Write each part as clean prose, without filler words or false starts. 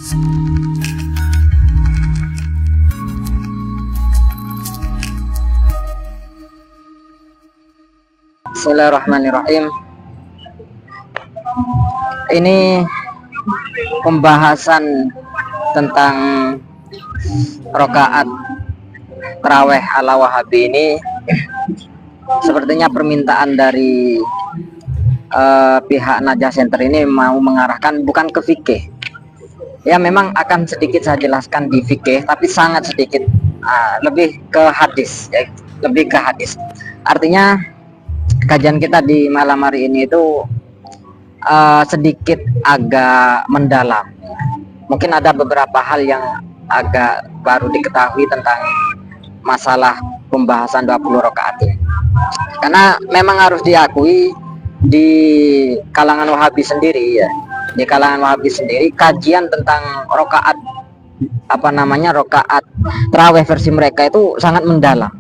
Bismillahirrahmanirrahim. Ini pembahasan tentang rokaat taraweh ala Wahabi ini sepertinya permintaan dari pihak Najah Center ini mau mengarahkan bukan ke fikih. Ya memang akan sedikit saya jelaskan di fikih, tapi sangat sedikit, lebih ke hadis, ya, lebih ke hadis. Artinya kajian kita di malam hari ini itu sedikit agak mendalam. Mungkin ada beberapa hal yang agak baru diketahui tentang masalah pembahasan 20 rakaat ini. Karena memang harus diakui di kalangan Wahabi sendiri, ya, di kalangan Wahabi sendiri kajian tentang rakaat rakaat tarawih versi mereka itu sangat mendalam.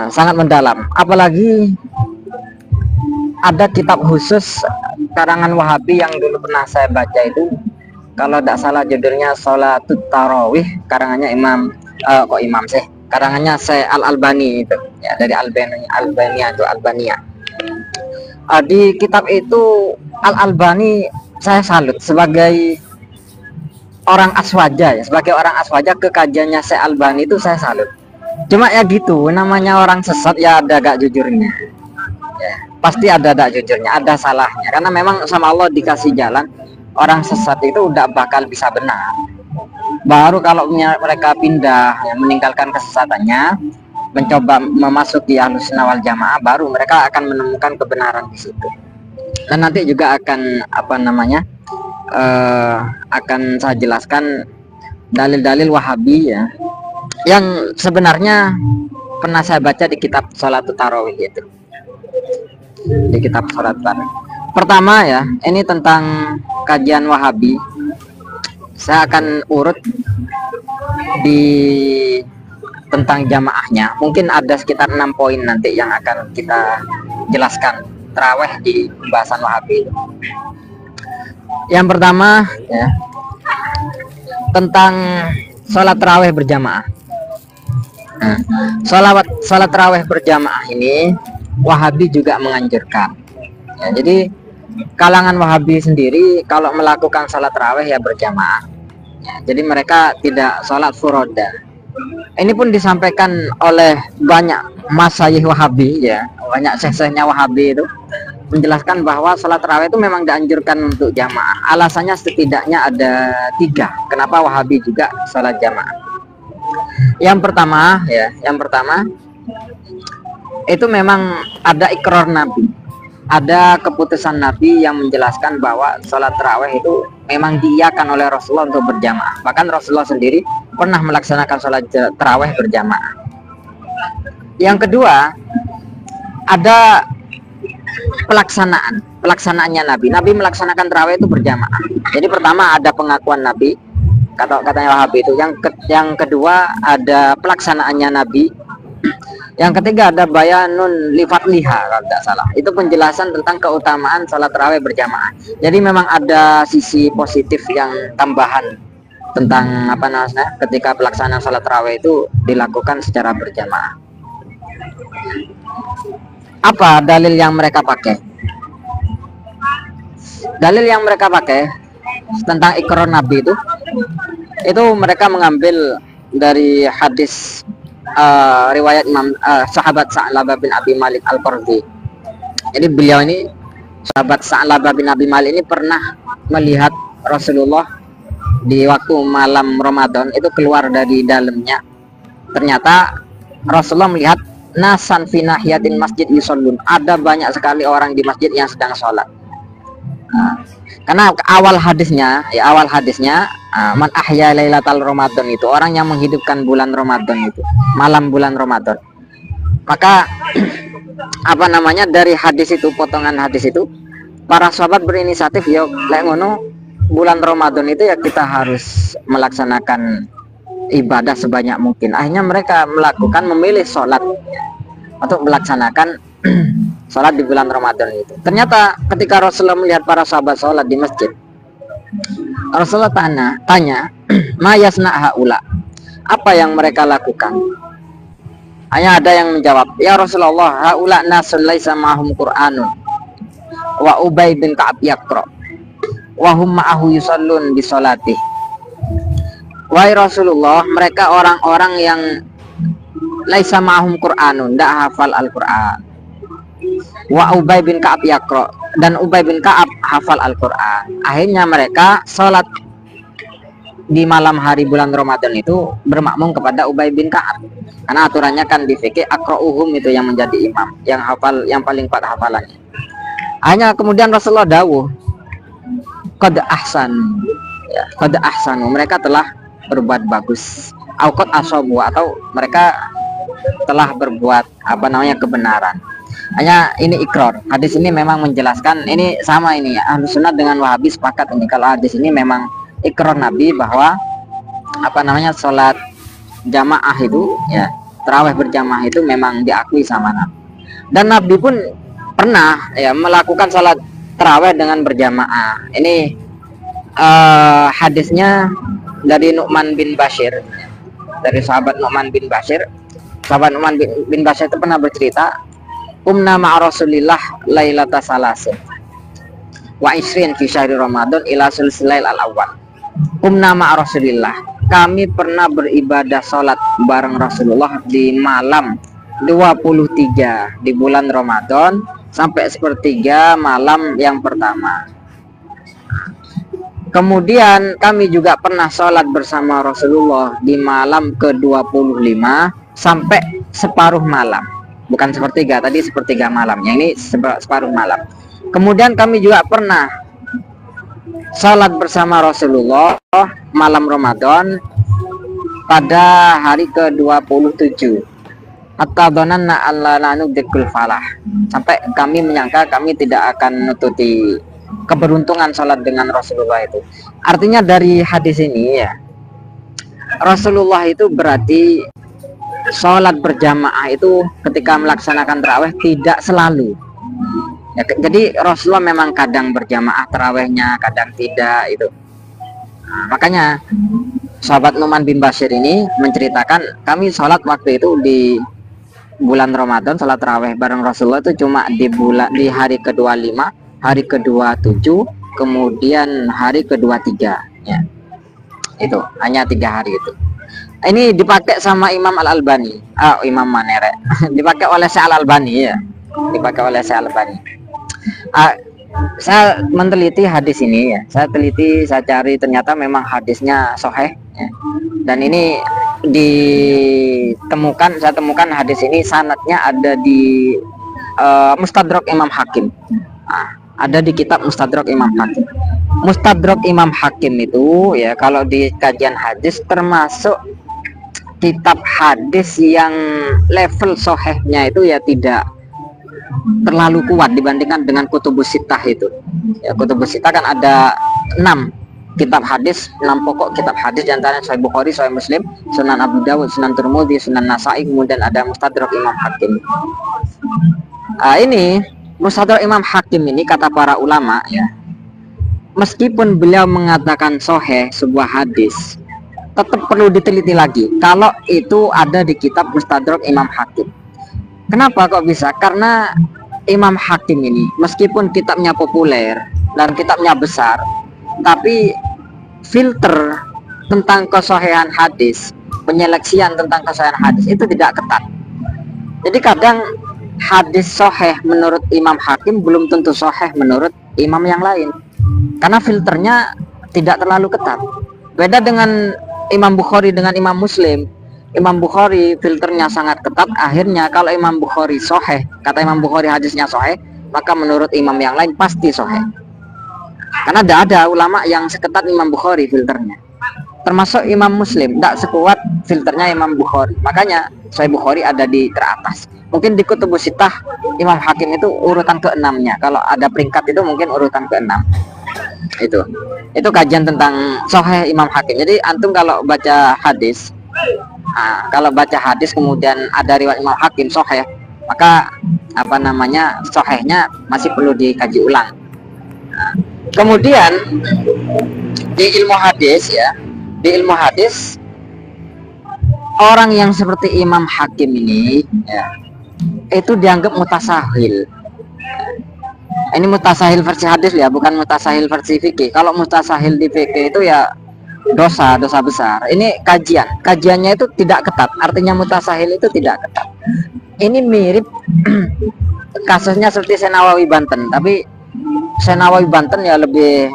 Sangat mendalam, apalagi ada kitab khusus karangan Wahabi yang dulu pernah saya baca itu, kalau tidak salah judulnya Sholatut Tarawih, karangannya karangannya Syekh Al-Albani itu, ya, dari Albania. Di kitab itu Al-Albani saya salut sebagai orang aswaja, ya, sebagai orang aswaja ke kajiannya Syekh Albani itu saya salut. Cuma ya gitu, namanya orang sesat ya ada gak jujurnya, ya, pasti ada gak jujurnya, ada salahnya. Karena memang sama Allah dikasih jalan, orang sesat itu udah bakal bisa benar. Baru kalau mereka pindah, ya, meninggalkan kesesatannya, mencoba memasuki Ahlussunnah wal Jamaah, baru mereka akan menemukan kebenaran di situ. Dan nanti juga akan akan saya jelaskan dalil-dalil Wahabi, ya, yang sebenarnya pernah saya baca di kitab Sholatut Tarawih itu, di kitab Sholat Tarawih. Pertama, ya, ini tentang kajian Wahabi. Saya akan urut di tentang jamaahnya. Mungkin ada sekitar 6 poin nanti yang akan kita jelaskan tarawih di pembahasan Wahabi. Yang pertama, ya, tentang sholat tarawih berjamaah. Sholat tarawih berjamaah ini Wahabi juga menganjurkan, ya, jadi kalangan Wahabi sendiri kalau melakukan sholat tarawih ya berjamaah, ya, jadi mereka tidak sholat furoda. Ini pun disampaikan oleh banyak masyayikh Wahabi, ya, banyak syekh-syekhnya Wahabi itu menjelaskan bahwa sholat tarawih itu memang dianjurkan untuk jamaah. Alasannya setidaknya ada 3 kenapa Wahabi juga sholat jamaah. Yang pertama, ya, itu memang ada ikrar Nabi, ada keputusan Nabi yang menjelaskan bahwa sholat tarawih itu memang diiyakan oleh Rasulullah untuk berjamaah. Bahkan Rasulullah sendiri pernah melaksanakan sholat tarawih berjamaah. Yang kedua, ada pelaksanaannya Nabi. Nabi melaksanakan tarawih itu berjamaah. Jadi pertama ada pengakuan Nabi, katanya Wahabi itu. Yang kedua ada pelaksanaannya Nabi. Yang ketiga ada bayanun lifatliha, kalau tidak salah, itu penjelasan tentang keutamaan sholat tarawih berjamaah. Jadi memang ada sisi positif yang tambahan tentang ketika pelaksanaan sholat tarawih itu dilakukan secara berjamaah. Apa dalil yang mereka pakai? Dalil yang mereka pakai tentang ikrar Nabi itu mereka mengambil dari hadis riwayat sahabat Sa'labah bin Abi Malik Al-Qardhi. Jadi beliau ini, sahabat Sa'labah bin Abi Malik ini, pernah melihat Rasulullah di waktu malam Ramadan itu keluar dari dalamnya. Ternyata Rasulullah melihat nasan fi nahiyatin masjid yusallun, ada banyak sekali orang di masjid yang sedang sholat. Karena awal hadisnya man ahya lailatal Ramadan, itu orang yang menghidupkan bulan Ramadan itu, malam bulan Ramadan. Maka dari hadis itu, potongan hadis itu, para sahabat berinisiatif, ya lek ngono bulan Ramadan itu ya kita harus melaksanakan ibadah sebanyak mungkin. Akhirnya mereka memilih sholat untuk melaksanakan sholat di bulan Ramadan itu. Ternyata ketika Rasulullah melihat para sahabat sholat di masjid, Rasulullah tanya ma yasna haula, apa yang mereka lakukan? Hanya ada yang menjawab, ya Rasulullah, haula nasul laisa ma'hum Qur'anun wa Ubay bin Ka'ab yaqra wa hum ma'ahu yusallun bi salatih. Wahai Rasulullah, mereka orang-orang yang laisa ma'hum Qur'anun, tidak hafal Al-Qur'an. Wa Ubay bin Ka'ab yaqra, dan Ubay bin Ka'ab hafal Al-Qur'an. Akhirnya mereka sholat di malam hari bulan Ramadan itu bermakmum kepada Ubay bin Ka'ab. Karena aturannya kan di fikih aqra'uhum itu yang menjadi imam, yang hafal, yang paling kuat hafalannya. Hanya kemudian Rasulullah dawuh, qad ahsan, ya, qad ahsanu, mereka telah berbuat bagus. Qad asabu, atau mereka telah berbuat kebenaran. Hanya ini ikrar. Hadis ini memang menjelaskan, ini sama ini ya, Ahlus Sunnah dengan Wahabi sepakat ini kalau hadis ini memang ikrar Nabi bahwa sholat jamaah itu ya, tarawih berjamaah itu memang diakui sama Nabi. Dan Nabi pun pernah ya melakukan sholat tarawih dengan berjamaah. Ini hadisnya dari Nu'man bin Bashir, dari sahabat Nu'man bin Bashir. Sahabat Nu'man bin Bashir itu pernah bercerita, umna ma'a Rasulillah lailata salasin wa isrin fi syahri Ramadan ila sulsilail al-awwal. Umna ma'a Rasulillah, kami pernah beribadah sholat bareng Rasulullah di malam 23 di bulan Ramadan sampai sepertiga malam yang pertama. Kemudian kami juga pernah sholat bersama Rasulullah di malam ke-25 sampai separuh malam. Bukan sepertiga, tadi sepertiga malamnya, ini separuh malam. Kemudian kami juga pernah salat bersama Rasulullah malam Ramadan pada hari ke-27. At-tadhananna alla nudrikul falah, sampai kami menyangka kami tidak akan nututi keberuntungan salat dengan Rasulullah itu. Artinya dari hadis ini ya, Rasulullah itu berarti sholat berjamaah itu ketika melaksanakan tarawih tidak selalu ya, jadi Rasulullah memang kadang berjamaah tarawihnya, kadang tidak itu. Nah, makanya sahabat Nu'man bin Bashir ini menceritakan, kami sholat waktu itu di bulan Ramadan, sholat tarawih bareng Rasulullah itu cuma di hari ke-25, hari ke-27, kemudian hari ke-23 ya. Itu hanya 3 hari itu. Ini dipakai sama Imam Al-Albani, Imam Manere, dipakai oleh Syekh Al-Albani ya, dipakai oleh Syekh Al-Albani. Saya meneliti hadis ini ya, saya cari, ternyata memang hadisnya sahih ya. Dan ini saya temukan hadis ini sanadnya ada di Mustadrak Imam Hakim. Ada di kitab Mustadrak Imam Hakim. Mustadrak Imam Hakim itu ya, kalau di kajian hadis termasuk kitab hadis yang level sahihnya itu ya tidak terlalu kuat dibandingkan dengan Kutubus Sittah itu. Ya, Kutubus Sittah kan ada 6 kitab hadis, 6 pokok kitab hadis, diantaranya Sahih Bukhari, Sahih Muslim, Sunan Abu Dawud, Sunan Tirmidzi, Sunan Nasa'i, kemudian ada Mustadrak Imam Hakim. Ini Mustadrak Imam Hakim ini, kata para ulama ya, meskipun beliau mengatakan sahih sebuah hadis, tetap perlu diteliti lagi kalau itu ada di kitab Mustadrak Imam Hakim. Kenapa kok bisa? Karena Imam Hakim ini meskipun kitabnya populer dan kitabnya besar, tapi filter tentang kesahihan hadis, penyeleksian tentang kesahihan hadis itu tidak ketat. Jadi kadang hadis sahih menurut Imam Hakim belum tentu sahih menurut imam yang lain, karena filternya tidak terlalu ketat. Beda dengan Imam Bukhari dengan Imam Muslim. Imam Bukhari filternya sangat ketat, akhirnya kalau Imam Bukhari sahih, kata Imam Bukhari hadisnya sahih, maka menurut imam yang lain pasti sahih. Karena tidak ada ulama yang seketat Imam Bukhari filternya. Termasuk Imam Muslim tidak sekuat filternya Imam Bukhari. Makanya Sahih Bukhari ada di teratas. Mungkin di Kutubus Sittah Imam Hakim itu urutan ke-6-nya. Kalau ada peringkat itu mungkin urutan ke-6. Itu kajian tentang Sahih Imam Hakim. Jadi antum kalau baca hadis, kemudian ada riwayat Imam Hakim sahih, maka sahihnya masih perlu dikaji ulang. Kemudian di ilmu hadis ya, di ilmu hadis orang yang seperti Imam Hakim ini ya, itu dianggap mutasahil. Ini mutasahil versi hadis ya, bukan mutasahil versi fikih. Kalau mutasahil di fikih itu ya dosa besar. Ini kajiannya itu tidak ketat. Artinya mutasahil itu tidak ketat. Ini mirip kasusnya seperti Senawawi Banten, tapi Senawawi Banten ya lebih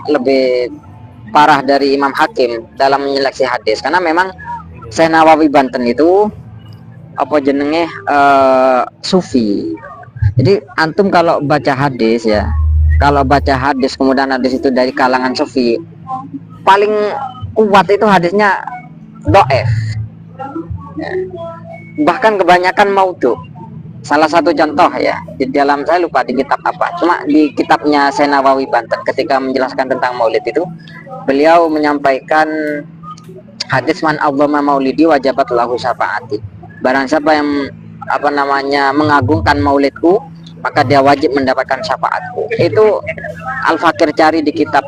parah dari Imam Hakim dalam menyeleksi hadis, karena memang Senawawi Banten itu apa jenenge sufi. Jadi antum kalau baca hadis ya, kalau baca hadis kemudian hadis itu dari kalangan sufi, paling kuat itu hadisnya do'ef ya. Bahkan kebanyakan maudhu. Salah satu contoh ya, di dalam, saya lupa di kitab apa, cuma di kitabnya Senawawi Banten ketika menjelaskan tentang maulid itu, beliau menyampaikan hadis man adzama maulidi wajabat lahu syafaati. Barang siapa yang apa namanya mengagungkan maulidku, maka dia wajib mendapatkan syafaatku. Itu Al-Fakir cari di kitab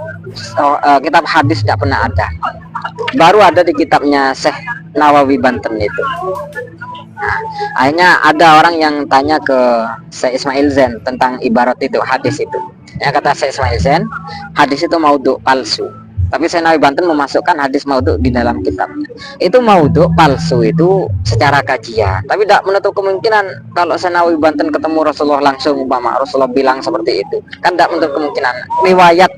kitab hadis tidak pernah ada. Baru ada di kitabnya Syekh Nawawi Banten itu. Nah, akhirnya ada orang yang tanya ke Syekh Ismail Zain tentang ibarat itu, hadis itu. Ya, kata Syekh Ismail Zain, hadis itu maudhu, palsu. Tapi Senawawi Banten memasukkan hadis maudhu di dalam kitabnya. Itu maudhu, palsu itu secara kajian. Tapi tidak menutup kemungkinan kalau Senawawi Banten ketemu Rasulullah langsung, umpama Rasulullah bilang seperti itu, kan tidak menutup kemungkinan. Riwayat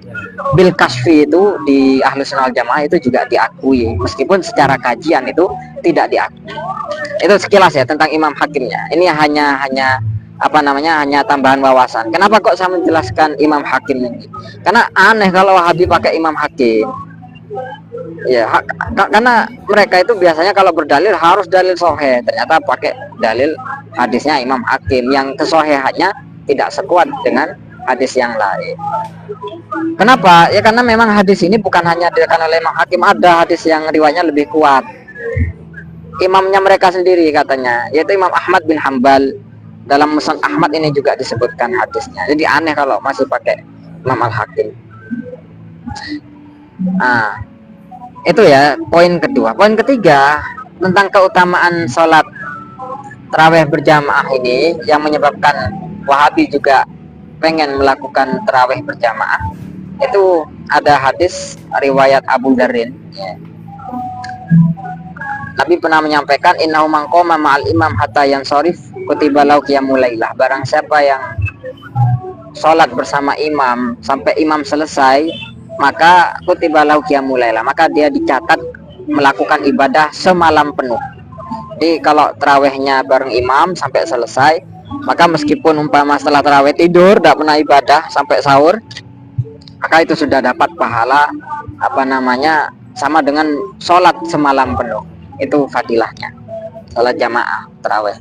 bil kasfi itu di Ahlus Sunnah wal Jamaah itu juga diakui, meskipun secara kajian itu tidak diakui. Itu sekilas ya tentang Imam Hakimnya. Ini hanya apa namanya, hanya tambahan wawasan. Kenapa kok saya menjelaskan Imam Hakim ini? Karena aneh kalau Wahabi pakai Imam Hakim ya, karena mereka itu biasanya kalau berdalil harus dalil sahih, ternyata pakai dalil hadisnya Imam Hakim yang kesohihannya tidak sekuat dengan hadis yang lain. Kenapa? Ya karena memang hadis ini bukan hanya diriwayatkan oleh Imam Hakim, ada hadis yang riwayatnya lebih kuat, imamnya mereka sendiri katanya, yaitu Imam Ahmad bin Hambal. Dalam Musnad Ahmad ini juga disebutkan hadisnya. Jadi aneh kalau masih pakai Imam Al-Hakim. Nah, itu ya poin kedua. Poin ketiga tentang keutamaan sholat tarawih berjamaah ini yang menyebabkan Wahabi juga pengen melakukan tarawih berjamaah. Itu ada hadis riwayat Abu Darin ya. Nabi pernah menyampaikan innahu man qama ma'al imam hatta yansharif kutiba lahu qiyamul lailah. Barang siapa yang sholat bersama imam sampai imam selesai, maka kutiba lahu qiyamul lailah, maka dia dicatat melakukan ibadah semalam penuh. Jadi kalau tarawihnya bareng imam sampai selesai, maka meskipun umpama setelah tarawih tidur tidak pernah ibadah sampai sahur, maka itu sudah dapat pahala apa namanya sama dengan sholat semalam penuh. Itu fadilahnya sholat jamaah tarawih.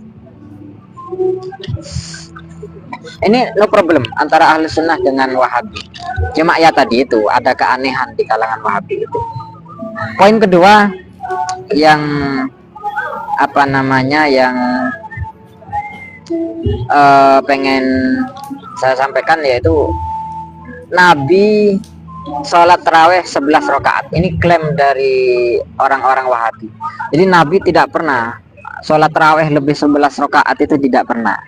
Ini no problem antara ahli sunnah dengan Wahabi. Cuma ya tadi itu ada keanehan di kalangan Wahabi itu. Poin kedua yang apa namanya yang pengen saya sampaikan yaitu Nabi sholat tarawih 11 rakaat. Ini klaim dari orang-orang Wahabi. Jadi Nabi tidak pernah sholat tarawih lebih 11 rakaat, itu tidak pernah.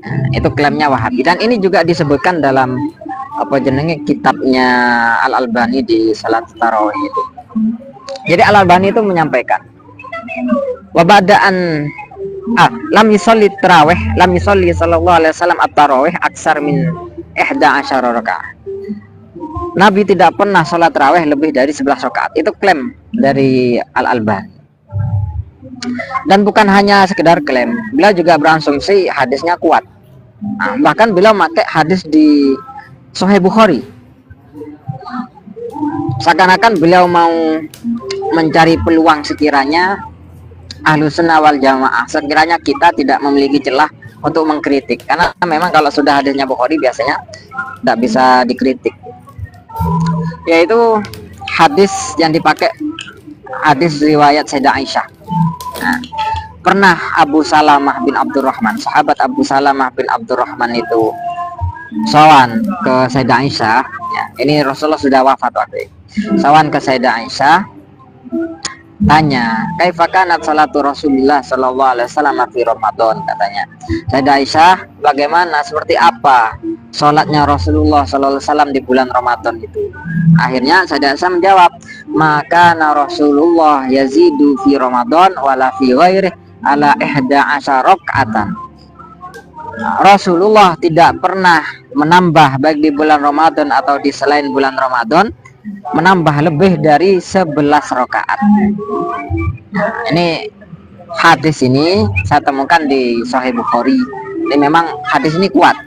Nah, itu klaimnya Wahabi. Dan ini juga disebutkan dalam apa jenenge kitabnya Al Albani di salat tarawih itu. Jadi Al Albani itu menyampaikan wabadaan lam yusolli tarawih, lam yusolli sallallahu alaihi wasallam at-tarawih aksar min 11 rakaat. Nabi tidak pernah sholat tarawih lebih dari 11 rakaat. Itu klaim dari Al-Albani. Dan bukan hanya sekedar klaim, beliau juga berasumsi hadisnya kuat. Nah, bahkan beliau pakai hadis di Sahih Bukhari. Seakan-akan beliau mau mencari peluang sekiranya Ahlus Sunnah wal Jamaah, sekiranya kita tidak memiliki celah untuk mengkritik. Karena memang kalau sudah hadisnya Bukhari biasanya tidak bisa dikritik. Yaitu hadis yang dipakai hadis riwayat Sayyidah Aisyah. Nah, pernah Abu Salamah bin Abdurrahman, sahabat Abu Salamah bin Abdurrahman itu sawan ke Sayyidah Aisyah, ya, ini Rasulullah sudah wafat waktu itu. Sawan ke Sayyidah Aisyah, tanya, kaifa kanat salatu Rasulullah sallallahu alaihi wasallam fi Ramadan, katanya. Sayyidah Aisyah, bagaimana, seperti apa salatnya Rasulullah sallallahu alaihi wasallam di bulan Ramadan itu? Akhirnya Sayyidah Aisyah menjawab, maka Rasulullah yazidu fi Ramadan wala fi ghairi ala 11 rakaatan. Rasulullah tidak pernah menambah baik di bulan Ramadan atau di selain bulan Ramadan menambah lebih dari 11 rakaat. Ini hadis ini saya temukan di Sahih Bukhari. Ini memang hadis ini kuat,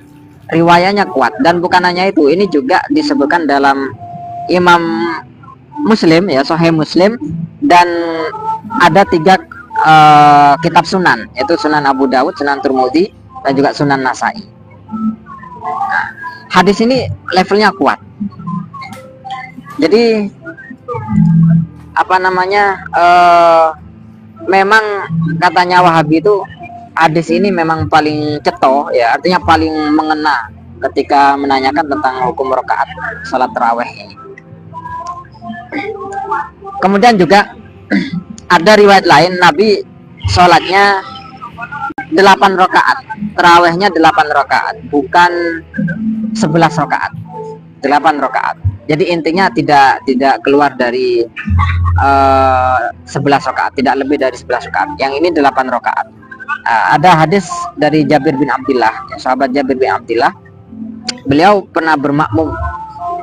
riwayatnya kuat, dan bukan hanya itu, ini juga disebutkan dalam Imam Muslim, ya, Sahih Muslim, dan ada 3 kitab sunan, yaitu Sunan Abu Dawud, Sunan Tirmidzi, dan juga Sunan Nasai. Nah, hadis ini levelnya kuat. Jadi apa namanya, memang katanya Wahabi itu hadis ini memang paling ceto, ya, artinya paling mengena ketika menanyakan tentang hukum rakaat salat tarawih ini. Kemudian juga ada riwayat lain Nabi sholatnya 8 rakaat, tarawihnya 8 rakaat, bukan 11 rakaat, 8 rakaat. Jadi intinya tidak keluar dari 11 rakaat, tidak lebih dari 11 rakaat. Yang ini 8 rakaat. Ada hadis dari Jabir bin Abdullah, sahabat Jabir bin Abdullah. Beliau pernah bermakmum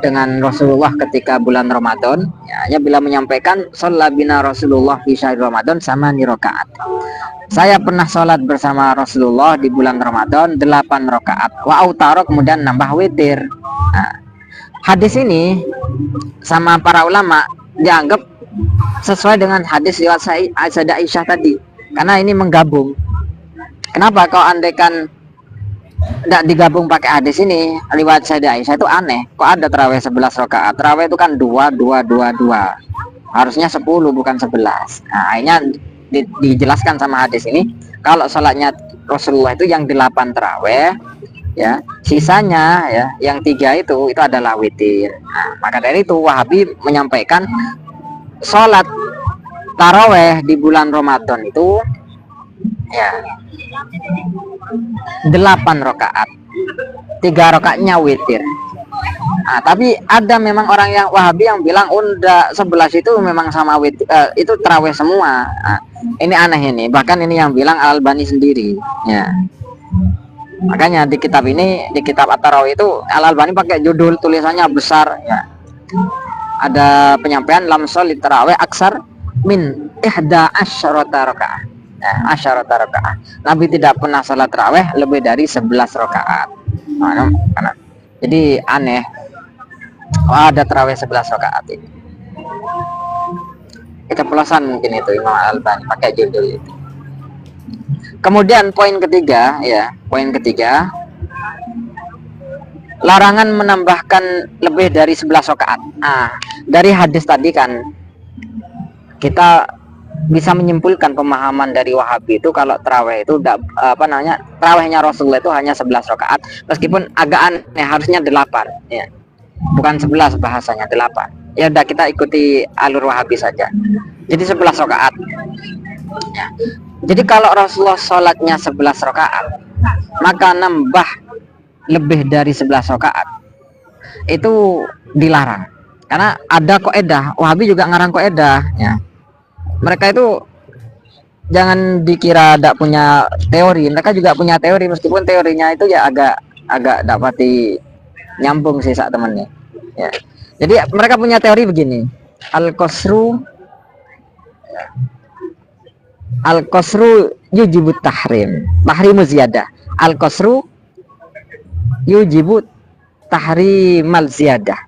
dengan Rasulullah ketika bulan Ramadan. Ya, bila menyampaikan, "Shalla bina Rasulullah fi syahr Ramadan sama ni rakaat." Saya pernah sholat bersama Rasulullah di bulan Ramadan 8 rakaat. Wa autaro, kemudian nambah witir. Nah, hadis ini sama para ulama dianggap sesuai dengan hadis riwayat Sayyidah Aisyah tadi, karena ini menggabung. Kenapa kalau andaikan tidak digabung pakai hadis ini riwayat Sayyidah Aisyah, itu aneh. Kok ada tarawih 11 rakaat? Tarawih itu kan 2 2 2 2. Harusnya 10 bukan 11. Nah, akhirnya dijelaskan sama hadis ini kalau salatnya Rasulullah itu yang 8 tarawih, ya, sisanya, ya, yang 3 itu adalah witir. Nah, maka dari itu Wahabi menyampaikan salat tarawih di bulan Ramadan itu, ya, 8 rakaat, 3 rakaatnya witir. Nah, tapi ada memang orang yang Wahabi yang bilang unda 11 itu memang sama witir, itu tarawih semua. Nah, ini aneh ini, bahkan ini yang bilang Al-Albani sendiri, ya. Makanya di kitab ini, di kitab At-Tarawih itu Al-Albani pakai judul tulisannya besar, ya. Ada penyampaian lam sholit tarawih aksar min 11 rakaat. Ya, 10 rakaat. Nabi tidak pernah salat tarawih lebih dari 11 rakaat. Nah, jadi aneh. Ada tarawih 11 rakaat ini. Keceplosan mungkin itu Imam Al-Albani pakai judul itu. Kemudian poin ketiga, ya, poin ketiga, larangan menambahkan lebih dari 11 rakaat. Nah, dari hadis tadi kan kita bisa menyimpulkan pemahaman dari Wahabi itu kalau tarawih itu tarawihnya Rasulullah itu hanya 11 rakaat, meskipun agak aneh, harusnya 8, ya. Bukan 11 bahasanya, 8. Ya udah, kita ikuti alur Wahabi saja. Jadi 11 rakaat. Ya. Jadi kalau Rasulullah sholatnya 11 rakaat, maka nambah lebih dari 11 rakaat itu dilarang. Karena ada kaidah, Wahabi juga ngarang kaidah, ya. Mereka itu jangan dikira tidak punya teori, mereka juga punya teori, meskipun teorinya itu ya agak dapati nyambung sih saat temannya, ya. Jadi mereka punya teori begini, al-qasru yujibut tahrimu ziyadah, al-qasru yujibut tahrimal ziyadah.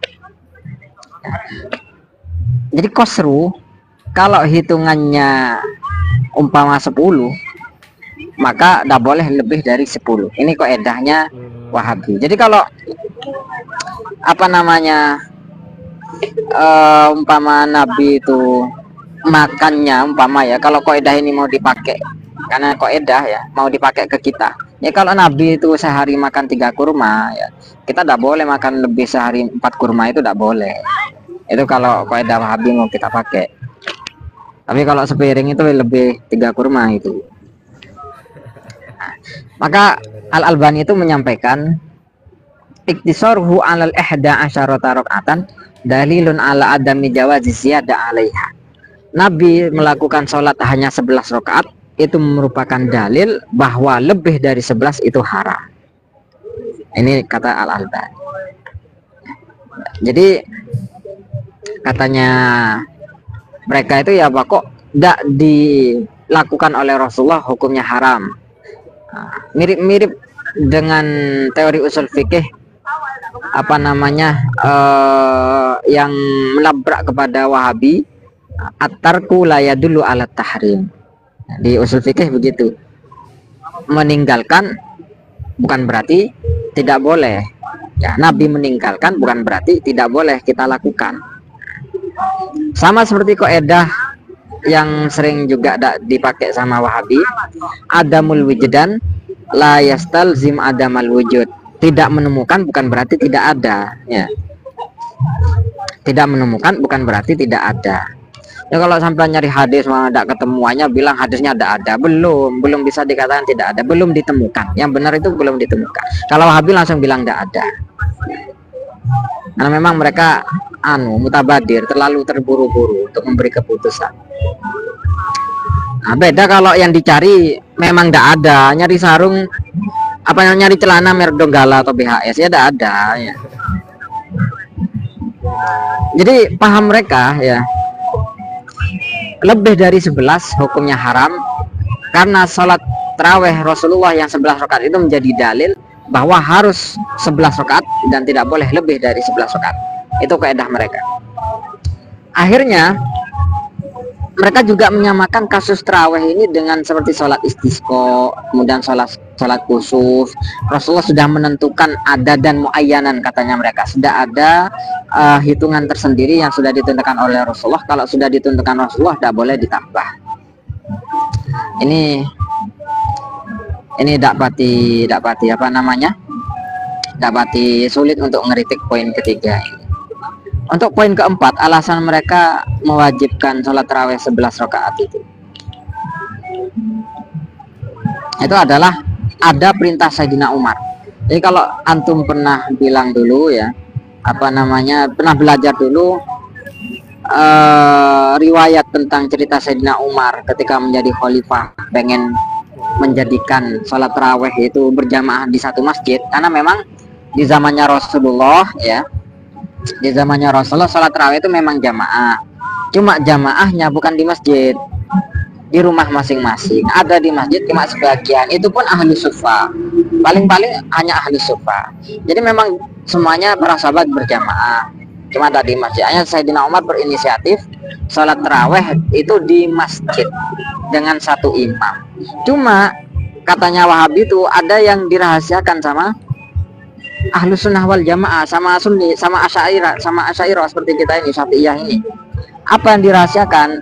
Jadi qasru kalau hitungannya umpama 10, maka tidak boleh lebih dari 10. Ini kaidahnya Wahabi. Jadi kalau umpama Nabi itu makannya, umpama, ya, kalau kaidah ini mau dipakai, karena kaidah, ya, mau dipakai ke kita, Ya kalau Nabi itu sehari makan 3 kurma, ya kita tidak boleh makan lebih sehari 4 kurma, itu tidak boleh. Itu kalau kaidah Wahabi mau kita pakai. Tapi kalau sepiring itu lebih 3 kurma itu. Nah, maka Al Albani itu menyampaikan iktisaruhu 'alal ihda asyarata raka'atan dalilun ala adami jawazi ziyada 'alaiha. Nabi melakukan sholat hanya 11 rakaat itu merupakan dalil bahwa lebih dari 11 itu haram. Ini kata Al-Albani. Jadi katanya mereka itu ya kok tidak dilakukan oleh Rasulullah hukumnya haram. Mirip-mirip dengan teori usul fikih apa namanya yang melabrak kepada Wahabi, at-tarku la yadullu ala tahrim. Di usul fikih begitu, meninggalkan bukan berarti tidak boleh ya. Nabi meninggalkan bukan berarti tidak boleh kita lakukan. Sama seperti kaidah yang sering juga dipakai sama Wahabi, adamul wujdan la yastalzim adamal wujud. Tidak menemukan bukan berarti tidak ada ya. Tidak menemukan bukan berarti tidak ada. Ya kalau sampai nyari hadis malah tidak ketemuannya, bilang hadisnya ada, belum bisa dikatakan tidak ada, belum ditemukan. Yang benar itu belum ditemukan. Kalau Wahabi langsung bilang tidak ada. Karena memang mereka mutabadir, terlalu terburu-buru untuk memberi keputusan. Nah, beda kalau yang dicari memang tidak ada, nyari sarung nyari celana merek Donggala atau BHS ya tidak ada ya. Jadi paham mereka ya, lebih dari 11 hukumnya haram karena sholat tarawih Rasulullah yang 11 rakaat itu menjadi dalil bahwa harus 11 rakaat dan tidak boleh lebih dari 11 rakaat. Itu kaidah mereka. Akhirnya mereka juga menyamakan kasus tarawih ini dengan seperti sholat istisqa, kemudian sholat khusus. Rasulullah sudah menentukan ada dan muayyanan, katanya mereka. Sudah ada hitungan tersendiri yang sudah ditentukan oleh Rasulullah. Kalau sudah ditentukan Rasulullah tidak boleh ditambah. Ini dapati apa namanya? Dapati sulit untuk ngeritik poin ketiga ini. Untuk poin keempat, alasan mereka mewajibkan sholat tarawih 11 rakaat itu adalah ada perintah Sayyidina Umar. Jadi kalau antum pernah bilang dulu ya, pernah belajar dulu riwayat tentang cerita Sayyidina Umar ketika menjadi khalifah, pengen menjadikan sholat tarawih itu berjamaah di satu masjid. Karena memang di zamannya Rasulullah ya, di zamannya Rasulullah sholat tarawih itu memang jamaah, cuma jamaahnya bukan di masjid, di rumah masing-masing. Ada di masjid cuma sebagian, itu pun ahli sufa, paling-paling hanya ahli sufa. Jadi memang semuanya para sahabat berjamaah, cuma ada di masjid. Hanya Sayyidina Umar berinisiatif sholat tarawih itu di masjid dengan satu imam. Cuma katanya Wahabi itu ada yang dirahasiakan sama ahlu sunnah wal jamaah, sama sunni, sama asyairah seperti kita ini, syafi'iyah ini. Apa yang dirahasiakan?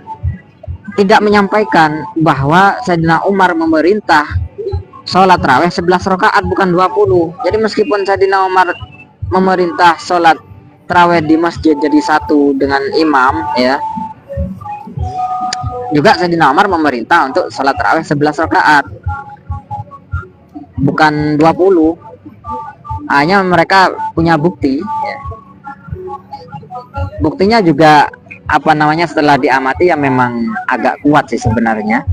Tidak menyampaikan bahwa Sayyidina Umar memerintah sholat tarawih 11 rakaat bukan 20. Jadi meskipun Sayyidina Umar memerintah sholat tarawih di masjid jadi satu dengan imam ya, juga Sayyidina Umar memerintah untuk sholat tarawih 11 rakaat bukan 20. Hanya mereka punya bukti ya. Buktinya juga setelah diamati ya memang agak kuat sih sebenarnya.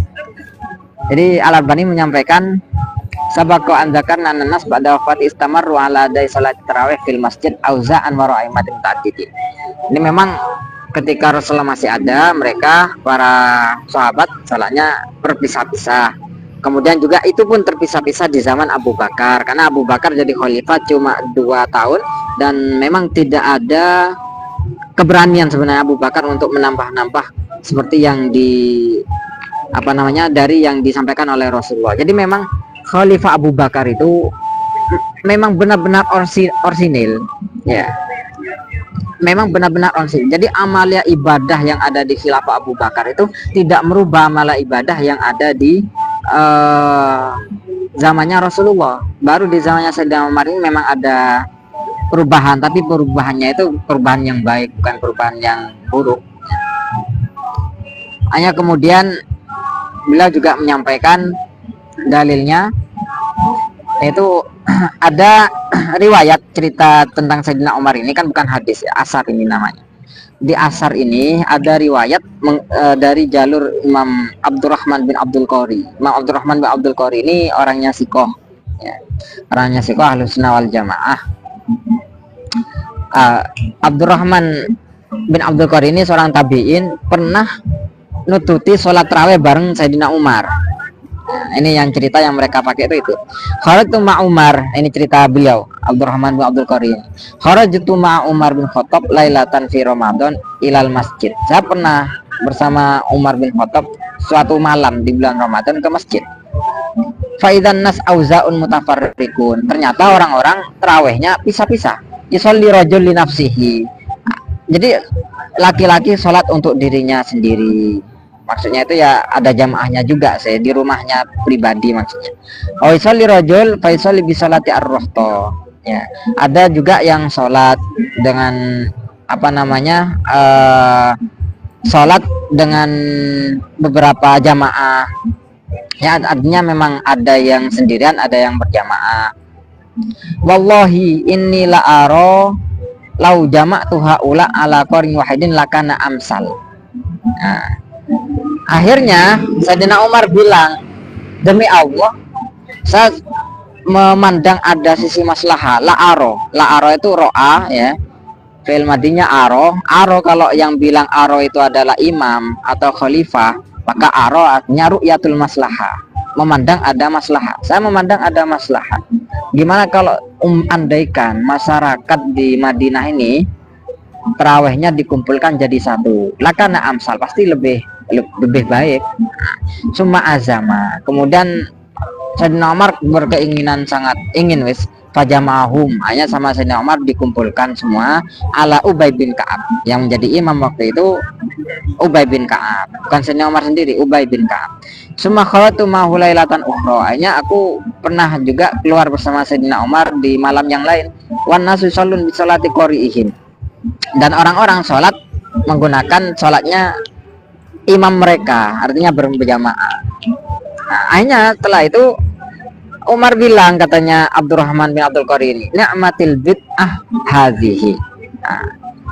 Jadi Al-Albani menyampaikan sabaqo anzakarna nanas ba'da wafati istamarru ala adai salat tarawih fil masjid auza'an wa ra'imatin ta'didin. Ini memang ketika Rasulullah masih ada, mereka para sahabat salatnya berpisah-pisah. Kemudian juga itu pun terpisah-pisah di zaman Abu Bakar, karena Abu Bakar jadi khalifah cuma 2 tahun dan memang tidak ada keberanian sebenarnya Abu Bakar untuk menambah-nambah seperti yang dari yang disampaikan oleh Rasulullah. Jadi memang khalifah Abu Bakar itu memang benar-benar orsinil ya. Memang benar-benar orsinil. Jadi amalia ibadah yang ada di khilafah Abu Bakar itu tidak merubah amalia ibadah yang ada di zamannya Rasulullah. Baru di zamannya Sayyidina Umar ini memang ada perubahan, tapi perubahannya itu perubahan yang baik, bukan perubahan yang buruk. Hanya kemudian beliau juga menyampaikan dalilnya, yaitu ada riwayat cerita tentang Sayyidina Umar ini, kan bukan hadis ya, asar ini namanya. Di asar ini ada riwayat dari jalur Imam Abdurrahman bin Abdul Qori. Imam Abdurrahman bin Abdul Qori ini orangnya sikoh ya. Orangnya sikoh Ahlus Sunnah wal Jamaah. Abdurrahman bin Abdul Qori ini seorang tabi'in, pernah nututi sholat tarawih bareng Sayyidina Umar. Nah, ini yang cerita yang mereka pakai itu. Kharajtu ma Umar, ini cerita beliau Abdurrahman bin Abdul Qari. Kharajtu ma Umar bin Khattab lailatan fi Ramadan ilal masjid. Saya pernah bersama Umar bin Khattab suatu malam di bulan Ramadan ke masjid. Faidan nas auzaun mutafarriqun. Ternyata orang-orang tarawihnya pisah-pisah. Yusolli rajul li nafsihi. Jadi laki-laki sholat untuk dirinya sendiri. Maksudnya itu ya ada jamaahnya juga, saya di rumahnya pribadi maksudnya. Oh, yusolli rajul fa yusolli bi sholati ar-ruhta. Ya, ada juga yang sholat dengan apa namanya? Sholat dengan beberapa jamaah. Ya, artinya memang ada yang sendirian, ada yang berjamaah. Wallahi inni la aro lau jama'tu haula ala qarin wahidin lakana amsal. Nah, akhirnya Sayyidina Umar bilang, demi Allah saya memandang ada sisi maslahah. La aro itu ro'a ya, fi'il madinya aro. Kalau yang bilang aro itu adalah imam atau khalifah, maka aro artinya ru'yatul maslahah, memandang ada maslahah. Saya memandang ada maslahah. Gimana kalau andaikan masyarakat di Madinah ini tarawihnya dikumpulkan jadi satu, lakana amsal, pasti lebih baik. Summa azama, kemudian Sayyidina Umar berkeinginan, sangat ingin wis fajamahum, hanya sama Sayyidina Umar dikumpulkan semua ala Ubay bin Ka'ab. Yang menjadi imam waktu itu Ubay bin Ka'ab, bukan Sayyidina Umar sendiri, Ubay bin Ka'ab. Summa kharatu ma hulailatan ukhra, hanya aku pernah juga keluar bersama Sayyidina Umar di malam yang lain. Wan nasu shallun bi sholati qari'ihim, dan orang-orang sholat menggunakan sholatnya imam mereka, artinya berjamaah. Nah, akhirnya setelah itu Umar bilang, katanya Abdurrahman bin Abdul Qari ini, ni'matil bid'ah hadhihi. Nah,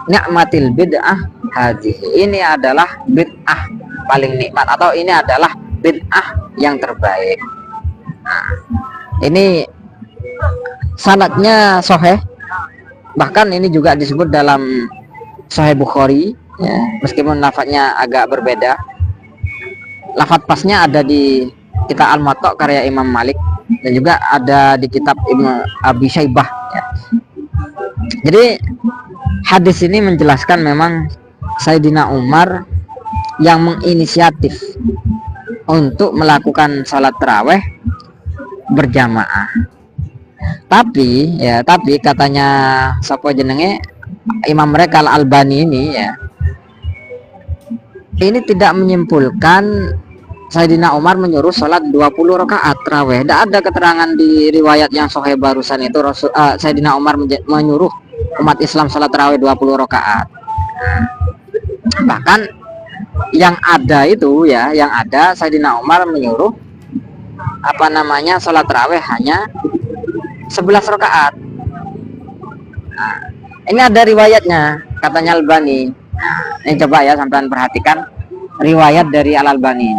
ni'matil bid'ah hadhihi, ini adalah bid'ah paling nikmat, atau ini adalah bid'ah yang terbaik. Nah, ini sanadnya sahih, bahkan ini juga disebut dalam Sahih Bukhari ya, meskipun lafadznya agak berbeda. Lafadz pasnya ada di kitab Al-Muwatta karya Imam Malik, dan juga ada di kitab Ibnu Abi Syaibah ya. Jadi hadis ini menjelaskan memang Sayyidina Umar yang menginisiatif untuk melakukan salat tarawih berjamaah. Tapi katanya sapa jenenge imam mereka Al-Albani ini ya, ini tidak menyimpulkan Sayyidina Umar menyuruh sholat 20 rakaat tarawih. Tidak ada keterangan di riwayat yang sahih barusan itu Sayyidina Umar menyuruh umat Islam sholat tarawih 20 rakaat. Bahkan yang ada itu ya, yang ada Sayyidina Umar menyuruh apa namanya sholat tarawih hanya 11 rakaat. Nah, ini ada riwayatnya katanya Al-Albani. Ini coba ya sampean perhatikan riwayat dari Al-Albani.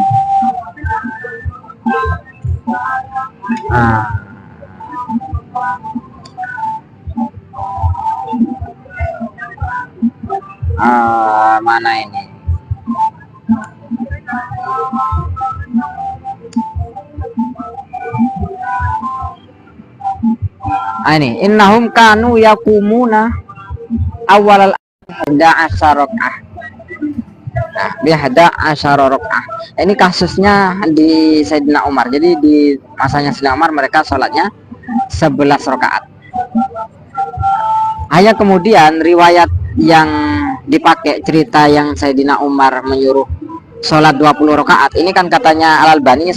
Mana ini? Ini innahum kanu yakumuna awal al-hada asyarokah. Nah, bihada asyarokah. Ini kasusnya di Sayyidina Umar. Jadi di masanya Sayyidina Umar mereka sholatnya 11 rakaat. Hanya kemudian riwayat yang dipakai cerita yang Sayyidina Umar menyuruh sholat 20 rakaat ini kan katanya Al-Albani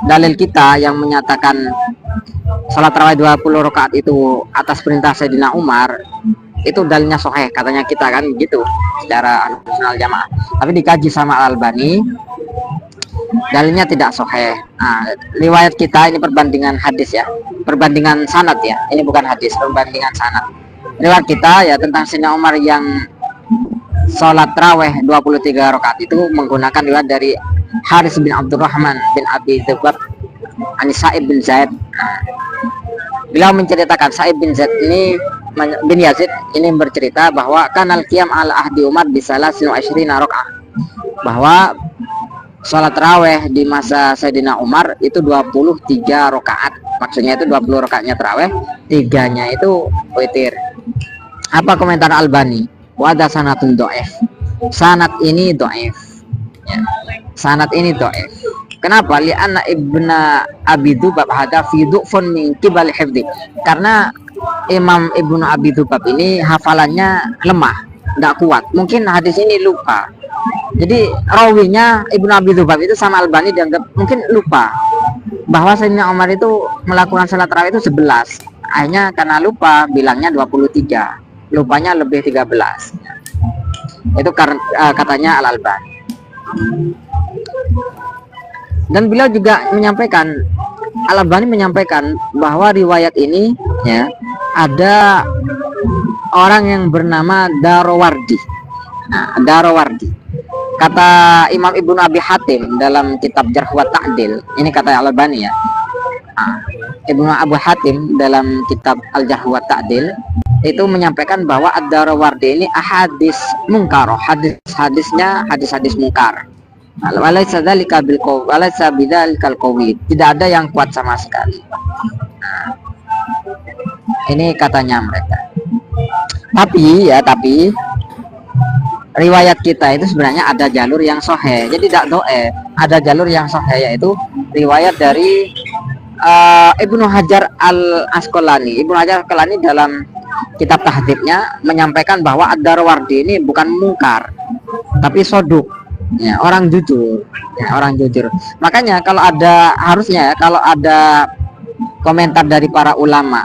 dalil kita yang menyatakan salat tarawih 20 rakaat itu atas perintah Sayyidina Umar, itu dalilnya sahih katanya kita kan gitu secara Ahlussunnah Jamaah. Tapi dikaji sama Al-Albani, dalilnya tidak sahih. Nah, riwayat kita ini perbandingan hadis ya, perbandingan sanad ya, ini bukan hadis, perbandingan sanad. Riwayat kita ya tentang Sayyidina Umar yang sholat tarawih 23 rakaat itu menggunakan riwayat dari Haris bin Abdurrahman bin Abi Dzubab Ani Sa'ib bin Zaid. Beliau menceritakan Sa'ib bin Zaid ini bin Yazid ini bercerita bahwa kanal qiyam ala ahdi Umar bisalasin wa asyrina rakaat, bahwa sholat tarawih di masa Sayyidina Umar itu 23 rakaat, maksudnya itu 20 rakaatnya tarawih, 3-nya itu witir. Apa komentar Albani? Wada sanatun do'if, sanat ini do'if ya. Sanat ini do'if. Kenapa? Li'anna ibna Abi Dzubab hada fi du'fun min qibal hifdzi, karena Imam Ibnu Abi Dzubab ini hafalannya lemah, tidak kuat, mungkin hadis ini lupa. Jadi rawinya Ibnu Abi Dzubab itu sama Albani dianggap mungkin lupa bahwa Sayyidina Umar itu melakukan salat tarawih itu 11, akhirnya karena lupa bilangnya 23, lupanya lebih 13. Itu katanya Al-Albani. Dan beliau juga menyampaikan, Al-Albani menyampaikan bahwa riwayat ini ya ada orang yang bernama Darawardi. Nah, Darawardi. Kata Imam Ibnu Abi Hatim dalam kitab Jarh wa Ta'dil, ini kata Al-Albani ya. Ibnu Abu Hatim dalam kitab Al-Jarh wa Ta'dil itu menyampaikan bahwa Ad-Darawardi ini ahadis mungkar, hadis-hadisnya hadis-hadis mungkar. Walaysa dzalika bil qawi, walaysa bidzalikal qawi, tidak ada yang kuat sama sekali. Ini katanya mereka. Tapi riwayat kita itu sebenarnya ada jalur yang sahih, jadi tidak do'if. Ada jalur yang sahih, yaitu riwayat dari Ibnu Hajar Al-Asqalani. Ibnu Hajar Al-Asqalani dalam kitab Tahdzibnya menyampaikan bahwa Ad-Darawardi ini bukan mungkar, tapi soduk ya, orang jujur ya, orang jujur. Makanya kalau ada, harusnya ya, kalau ada komentar dari para ulama,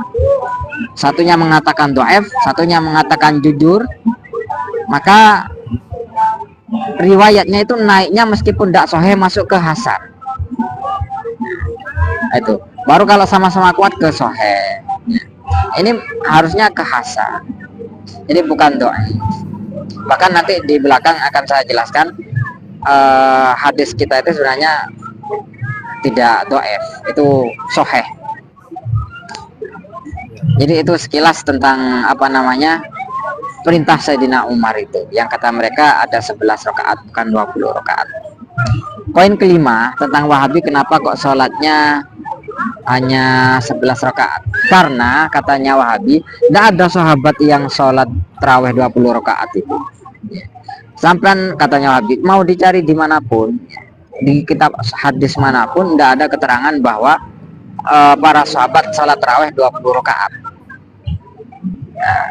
satunya mengatakan do'if, satunya mengatakan jujur, maka riwayatnya itu naiknya meskipun tidak sahih masuk ke hasan. Itu baru kalau sama-sama kuat ke sahih. Ini harusnya ke hasan, jadi bukan do'if. Bahkan nanti di belakang akan saya jelaskan hadis kita itu sebenarnya tidak do'if, itu sahih. Jadi itu sekilas tentang apa namanya perintah Sayyidina Umar itu, yang kata mereka ada 11 rakaat bukan 20 rakaat. Poin kelima tentang Wahabi, kenapa kok sholatnya hanya 11 rakaat? Karena katanya Wahabi tidak ada sahabat yang sholat tarawih 20 rakaat itu. Sampai katanya Wahabi mau dicari dimanapun, di kitab hadis manapun tidak ada keterangan bahwa para sahabat sholat tarawih 20 rakaat. Nah,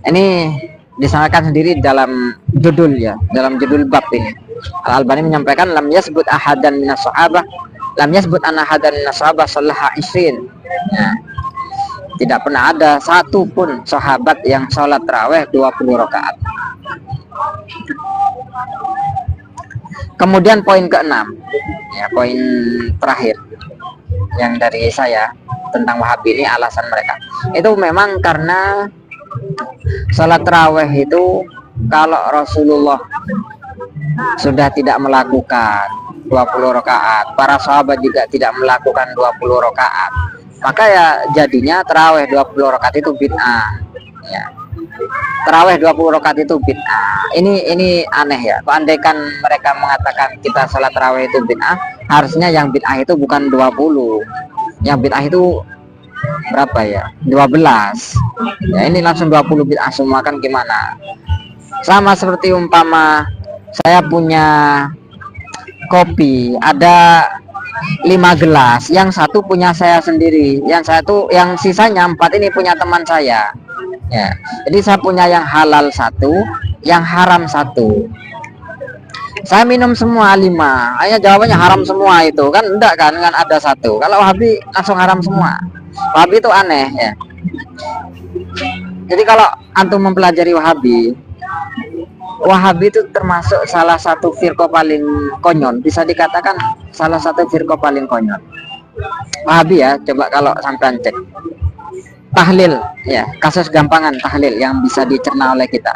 ini disampaikan sendiri dalam judul ya, dalam judul bab ini. Al-Albani menyampaikan lam yasbut ahadan minas sahabah, lam yasbut an ahadan minas sahabah sallaha 20. Nah, tidak pernah ada satu pun sahabat yang sholat tarawih 20 rakaat. Kemudian poin ke-6 ya, poin terakhir yang dari saya tentang Wahabi ini, alasan mereka itu memang karena sholat tarawih itu kalau Rasulullah sudah tidak melakukan 20 rakaat, para sahabat juga tidak melakukan 20 rakaat, maka ya jadinya tarawih 20 rakaat itu bid'ah ya. Tarawih 20 rakaat itu bid'ah. Ini aneh ya. Andaikan mereka mengatakan kita salat tarawih itu bid'ah, harusnya yang bid'ah itu bukan 20. Yang bid'ah itu berapa ya? 12. Ya ini langsung 20 bid'ah semua, kan gimana? Sama seperti umpama saya punya kopi, ada 5 gelas, yang satu punya saya sendiri, yang sisanya 4 ini punya teman saya. Ya, jadi saya punya yang halal 1, yang haram 1. Saya minum semua 5. Hanya jawabannya haram semua itu kan, enggak kan ada satu. Kalau Wahabi langsung haram semua. Wahabi itu aneh ya. Jadi kalau antum mempelajari Wahabi itu termasuk salah satu firqah paling konyol, bisa dikatakan salah satu firqah paling konyol. Wahabi ya, coba kalau sampean cek tahlil ya, kasus gampangan tahlil yang bisa dicerna oleh kita.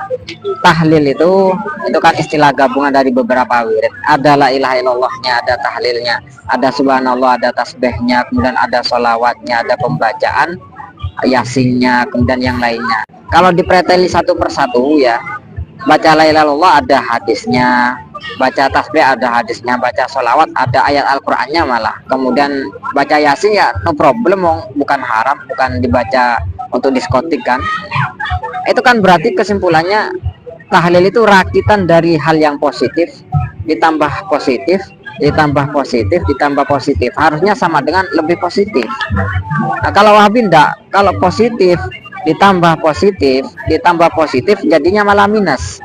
Tahlil itu kan istilah gabungan dari beberapa wirid. Ada la ilaha illallahnya, ada tahlilnya, ada subhanallah, ada tasbihnya, kemudian ada sholawatnya, ada pembacaan yasinnya, kemudian yang lainnya. Kalau dipreteli satu persatu ya, baca la ilaha illallah ada hadisnya, baca tasbih ada hadisnya, baca sholawat ada ayat Al-Qur'annya malah. Kemudian baca yasin ya no problem, bukan haram, bukan dibaca untuk diskotik kan. Itu kan berarti kesimpulannya tahlil itu rakitan dari hal yang positif ditambah positif ditambah positif ditambah positif, harusnya sama dengan lebih positif. Nah, kalau Wahabi enggak, kalau positif ditambah positif jadinya malah minus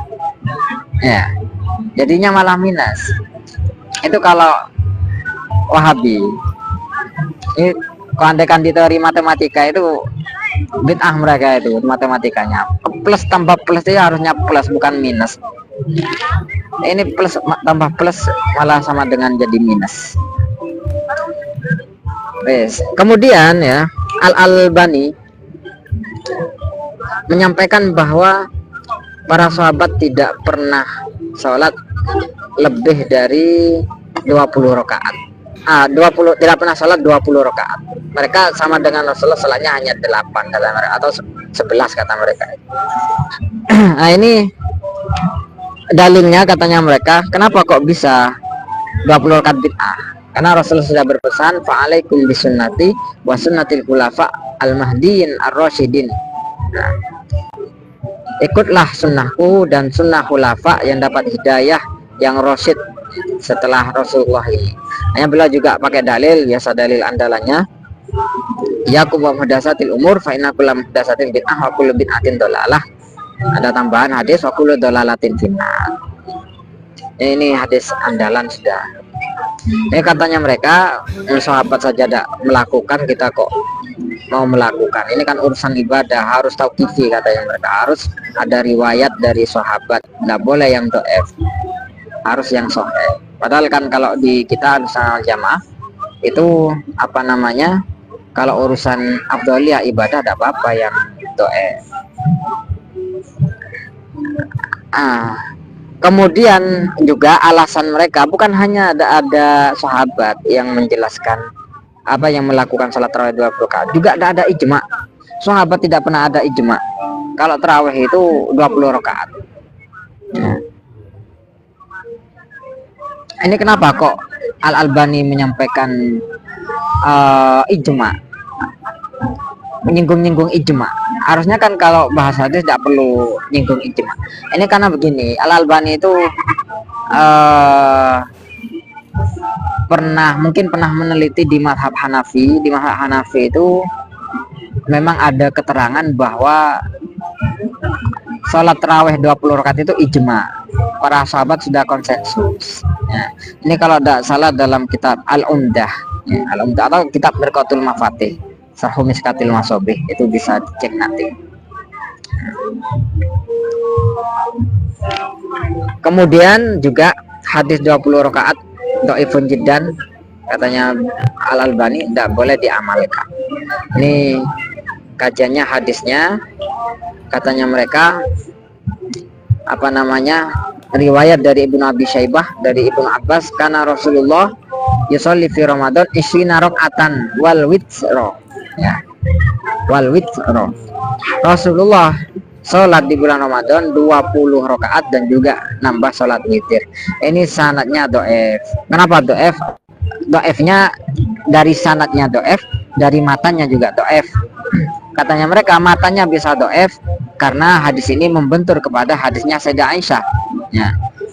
ya, jadinya malah minus. Itu kalau Wahabi. Ini kondekan di teori matematika itu bid'ah mereka itu matematikanya. Plus tambah plus itu harusnya plus bukan minus. Ini plus tambah plus malah sama dengan jadi minus. Kemudian ya, Al-Albani menyampaikan bahwa para sahabat tidak pernah sholat lebih dari 20 rakaat. 20 tidak pernah sholat 20 rakaat. Mereka sama dengan Rasulullah sholatnya hanya 8 kata mereka, atau 11 kata mereka. Nah ini dalilnya katanya mereka, kenapa kok bisa 20 rakaat bid'ah? Karena Rasulullah sudah berpesan, fa'alaikum bisunnati wa sunnatil khulafa al-mahdiyyin ar-rasyidin. Nah, ikutlah sunnahku dan sunnah khulafa yang dapat hidayah yang rasyid setelah Rasulullah ini. Hanya beliau juga pakai dalil, biasa dalil andalannya, yakum wa muhdatsatil umur fa inna kullu muhdatsatin bid'ah wa kullu bid'atin dhalalah. Ada tambahan hadis wa kullu dhalalatin finnar. Ini hadis andalan sudah. Ini katanya mereka, sahabat saja tidak melakukan, kita kok mau melakukan. Ini kan urusan ibadah, harus tahu kifi katanya mereka, harus ada riwayat dari sahabat, tidak boleh yang dhaif, harus yang sahih. Padahal kan kalau di kita misalnya jamaah itu apa namanya, kalau urusan afdhaliyah ibadah tidak apa-apa yang dhaif. Kemudian juga alasan mereka bukan hanya ada sahabat yang menjelaskan apa yang melakukan salat tarawih 20 rakaat, juga ada ijma. Sahabat tidak pernah ada ijma kalau tarawih itu 20 rakaat. Ini kenapa kok Al-Albani menyampaikan ijma, menyinggung-nyinggung ijma? Harusnya kan kalau bahas hadis tidak perlu nyinggung ijma. Ini karena begini, Al-Albani itu mungkin pernah meneliti di mazhab Hanafi. Di mazhab Hanafi itu memang ada keterangan bahwa sholat tarawih 20 rakaat itu ijma, para sahabat sudah konsensus ya. Ini kalau tidak salah dalam kitab Al-Umdah ya, Al-Umdah atau kitab Mirqatul Mafatih Sarhu Miskatil Masobih, itu bisa dicek nanti. Kemudian juga hadis 20 rakaat dhaifun jiddan, katanya Al-Albani, tidak boleh diamalkan. Ini kajiannya hadisnya, katanya mereka apa namanya, riwayat dari Ibnu Abi Syaibah dari Ibnu Abbas, karena Rasulullah yusolli fi Ramadan isrina rakaatan wal witro ya, wal witro. Rasulullah sholat di bulan Ramadan 20 rakaat dan juga nambah sholat witir. Ini sanadnya dhaif. Kenapa dhaif? Dhaifnya dari sanadnya dhaif, dari matanya juga dhaif. Katanya mereka matanya bisa dhaif karena hadis ini membentur kepada hadisnya Sayyidah Aisyah ya.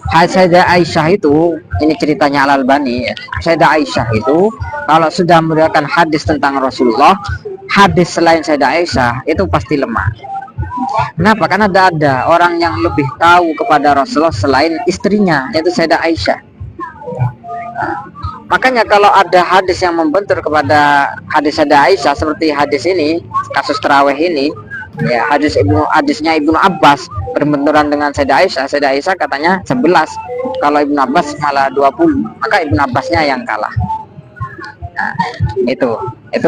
Sayyidah Aisyah itu, ini ceritanya Al-Albani ya. Sayyidah Aisyah itu kalau sudah meriwayatkan hadis tentang Rasulullah, hadis selain Sayyidah Aisyah itu pasti lemah. Kenapa? Karena ada orang yang lebih tahu kepada Rasulullah selain istrinya, yaitu Sayyidah Aisyah. Makanya kalau ada hadis yang membentur kepada hadis Sayyidah Aisyah seperti hadis ini, kasus tarawih ini, ya hadisnya Ibnu Abbas berbenturan dengan Sayyidah Aisyah. Sayyidah Aisyah katanya 11, kalau Ibnu Abbas malah 20, maka Ibnu Abbasnya yang kalah. Nah, itu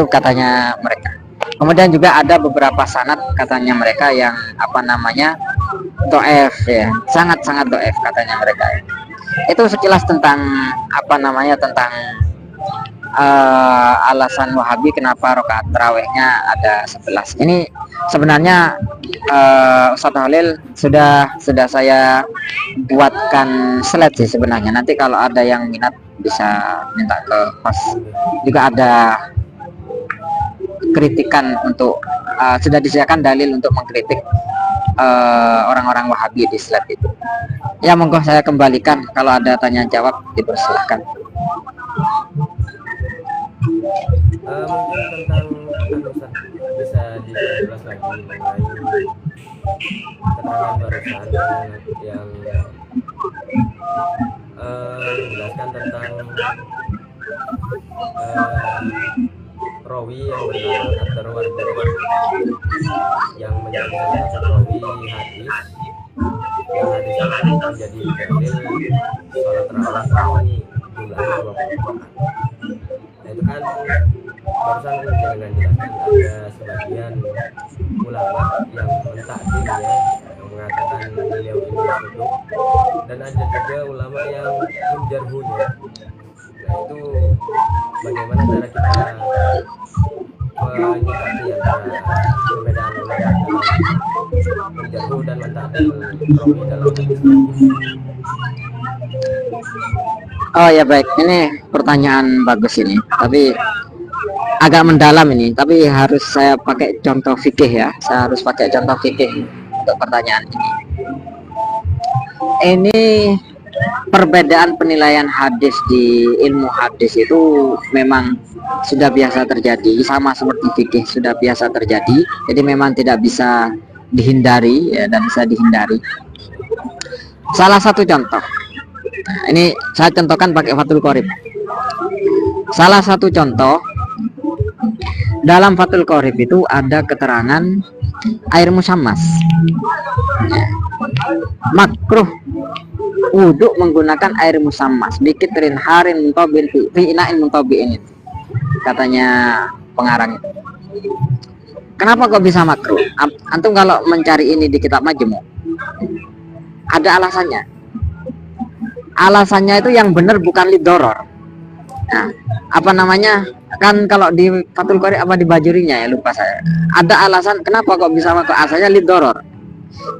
katanya mereka. Kemudian juga ada beberapa sanad katanya mereka yang doef ya, sangat doef katanya mereka. Itu sekilas tentang tentang alasan Wahabi kenapa rakaat tarawihnya ada 11. Ini sebenarnya Ustadz Halil sudah saya buatkan slide sih sebenarnya. Nanti kalau ada yang minat bisa minta ke host. Juga ada kritikan untuk sudah disediakan dalil untuk mengkritik orang-orang Wahabi di slide itu. Ya monggo saya kembalikan, kalau ada tanya jawab dipersilahkan. Mungkin tentang bisa dijelas lagi mengenai keterangan barusan yang menjelaskan tentang rawi yang bernama At-Tirmidzi yang menjadi salah satu rawi hadis, yang hadisnya menjadi dalil sholat tarawih bulan 24. Nah itu kan barusan dengan jelaskan ada sebagian ulama yang mentakdim ya, yang mengatakan beliau ini suduk, dan ada juga ulama yang menjarhunya. Nah itu bagaimana cara kita menyikapi antara perbedaan ulama dalam menjarhu dan mentakdim rawi dalam hadis? Oh ya baik, ini pertanyaan bagus ini, tapi agak mendalam ini, tapi harus saya pakai contoh fikih ya. Saya harus pakai contoh fikih untuk pertanyaan ini. Ini perbedaan penilaian hadis di ilmu hadis itu memang sudah biasa terjadi, sama seperti fikih sudah biasa terjadi. Jadi memang tidak bisa dihindari ya, dan bisa dihindari. Salah satu contoh. Nah, ini saya contohkan pakai Fathul Qorib. Salah satu contoh dalam Fathul Qorib itu ada keterangan air musammas. Ya. Makruh wudhu menggunakan air musammas bikit harin muntobin fi ina'in muntobiin, katanya pengarang. Kenapa kok bisa makruh? Antum kalau mencari ini di kitab Majmu' ada alasannya. Alasannya itu yang benar bukan lidoror. Nah, kan kalau di Fathul Qorib apa di Bajurinya ya, lupa saya. Ada alasan kenapa kok bisa makruh, asalnya lidoror.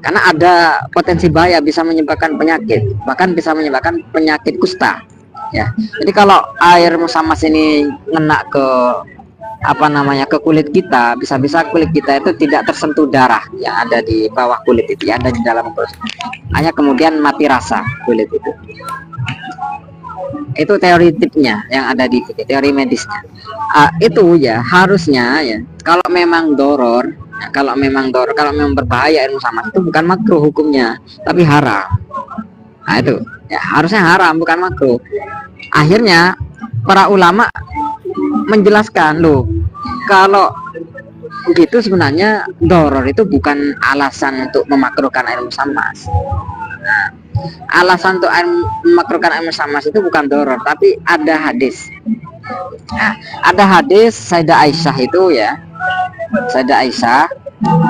Karena ada potensi bahaya, bisa menyebabkan penyakit, bahkan bisa menyebabkan penyakit kusta ya. Jadi kalau air musammas ini ngena ke ke kulit kita, bisa-bisa kulit kita itu tidak tersentuh darah yang ada di bawah kulit itu, yang ada di dalam kulit, hanya kemudian mati rasa kulit itu. Itu teori tipnya yang ada di teori medisnya. Itu ya harusnya ya, kalau memang doror, kalau memang berbahaya air musammas itu bukan makruh hukumnya, tapi haram. Nah itu ya harusnya haram, bukan makruh. Akhirnya para ulama menjelaskan, loh kalau begitu sebenarnya doror itu bukan alasan untuk memakruhkan air musammas. Nah, alasan untuk memakruhkan air musammas itu bukan doror, tapi ada hadis. Nah, ada hadis Sayyidah Aisyah itu ya, Sayyidah Aisyah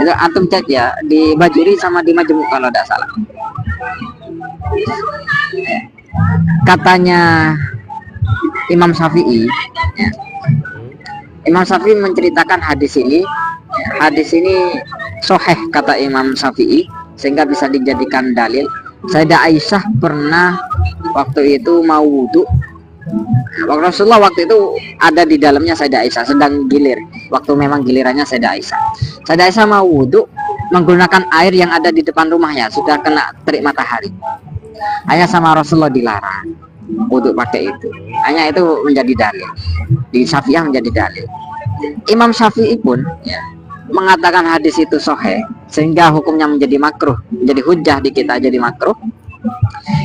itu antum cek ya di Bajuri sama di Majmu' kalau tidak salah. Katanya Imam Syafi'i ya. Imam Syafi'i menceritakan hadis ini. Hadis ini sahih kata Imam Syafi'i, sehingga bisa dijadikan dalil. Sayyidah Aisyah pernah waktu itu mau wudhu. Rasulullah waktu itu ada di dalamnya Sayyidah Aisyah, sedang gilir. Waktu memang gilirannya Sayyidah Aisyah. Sayyidah Aisyah mau wudhu menggunakan air yang ada di depan rumahnya, sudah kena terik matahari. Hanya sama Rasulullah dilarang wudhu pakai itu. Hanya itu menjadi dalil. Di Syafi'iyah menjadi dalil. Imam Syafi'i pun ya, mengatakan hadis itu sahih sehingga hukumnya menjadi makruh, menjadi hujah di kita jadi makruh,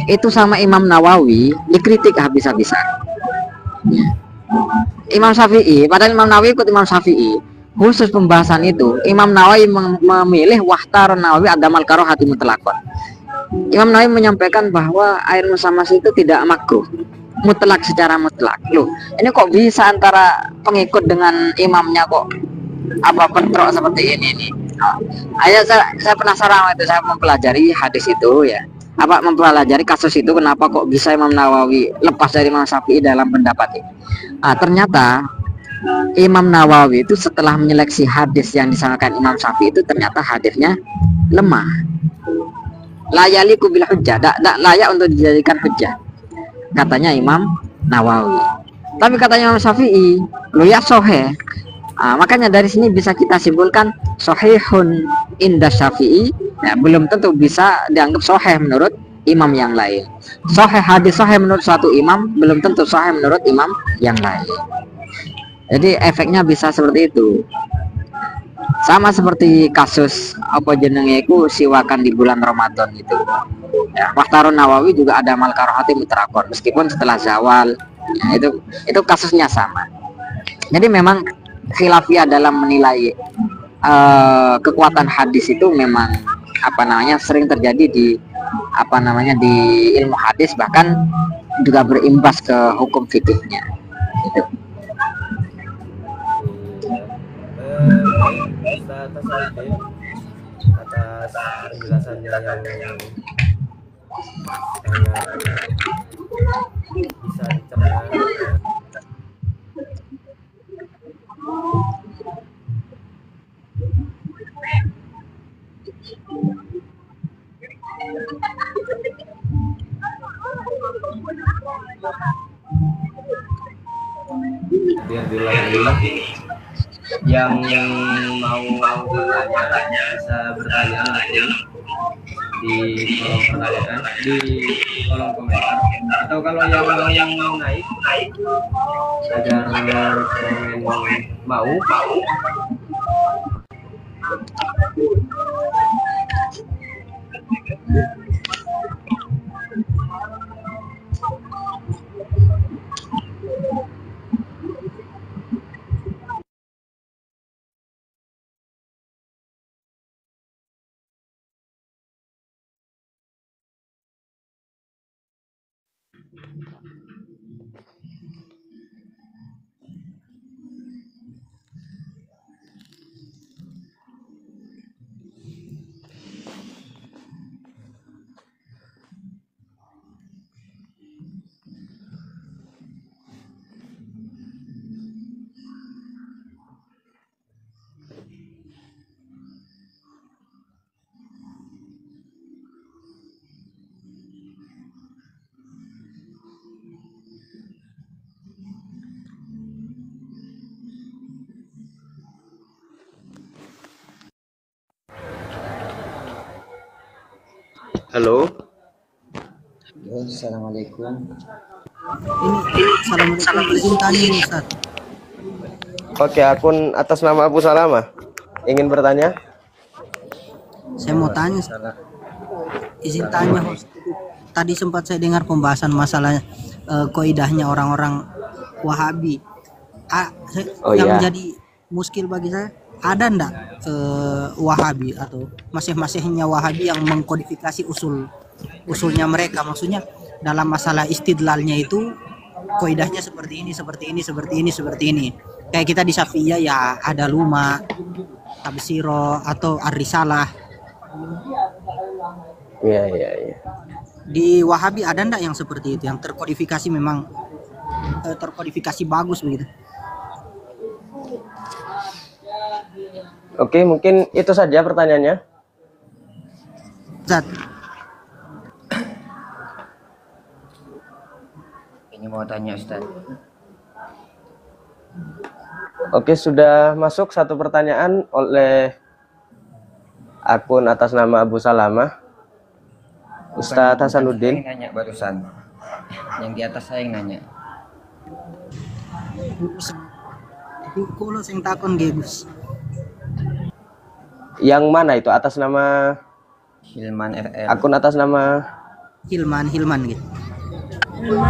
itu sama Imam Nawawi dikritik habis-habisan. Imam Syafi'i, padahal Imam Nawawi ikut Imam Syafi'i. Khusus pembahasan itu, Imam Nawawi memilih wahtar Nawawi adamal karohati mutlakon. Imam Nawawi menyampaikan bahwa air musamas itu tidak makruh mutlak secara mutlak. Loh, ini kok bisa antara pengikut dengan imamnya kok apa bentrok seperti ini nih? Oh, saya penasaran itu, saya mempelajari hadis itu ya. Apa mempelajari kasus itu, kenapa kok bisa Imam Nawawi lepas dari Imam Syafi'i dalam pendapat ini? Ternyata Imam Nawawi itu setelah menyeleksi hadis yang disampaikan Imam Syafi'i itu ternyata hadisnya lemah. Layaliku bil hujjah, tidak layak untuk dijadikan hujjah, katanya Imam Nawawi. Tapi katanya Imam Syafi'i, lo ya soheh. Makanya dari sini bisa kita simpulkan sohihun inda Syafi'i ya, belum tentu bisa dianggap soheh menurut imam yang lain. Soheh, hadis soheh menurut suatu imam belum tentu soheh menurut imam yang lain. Jadi efeknya bisa seperti itu. Sama seperti kasus apa jenenge iku siwakan di bulan Ramadan itu. Ya, Wahtarun Nawawi juga ada mal karohati mutrakor meskipun setelah zawal. Ya, itu kasusnya sama. Jadi memang khilafiyah dalam menilai kekuatan hadis itu memang sering terjadi di di ilmu hadis, bahkan juga berimbas ke hukum fikihnya. Gitu. Atas penjelasannya yang bisa dicerna. Yang mau bertanya bisa bertanya nanti di kolom pertanyaan, di kolom komentar, atau kalau yang mau naik agar komen mau halo. Assalamualaikum. Assalamualaikum, izin tanya nih Ustaz. Oke, akun atas nama Abu Salama ingin bertanya. Saya mau tanya, izin tanya host. Tadi sempat saya dengar pembahasan masalah kaidahnya orang-orang Wahabi. Yang menjadi muskil bagi saya, ada ndak Wahabi atau masih-masihnya Wahabi yang mengkodifikasi usulnya mereka, maksudnya dalam masalah istidlalnya itu kaidahnya seperti ini, seperti ini. Kayak kita di Syafi'iyah ya ada Luma, Tabsiro atau Ar-Risalah. Iya. Di Wahabi ada ndak yang seperti itu, yang terkodifikasi memang terkodifikasi bagus begitu? Oke, mungkin itu saja pertanyaannya. Zat. Ini mau tanya Ustaz. Oke, sudah masuk satu pertanyaan oleh akun atas nama Abu Salama. Ustadz Hasanuddin. Saya nanya barusan. Yang di atas saya yang nanya. Tapi kalau sing takon Gus. Yang mana itu? Atas nama Hilman RR. akun atas nama Hilman gitu.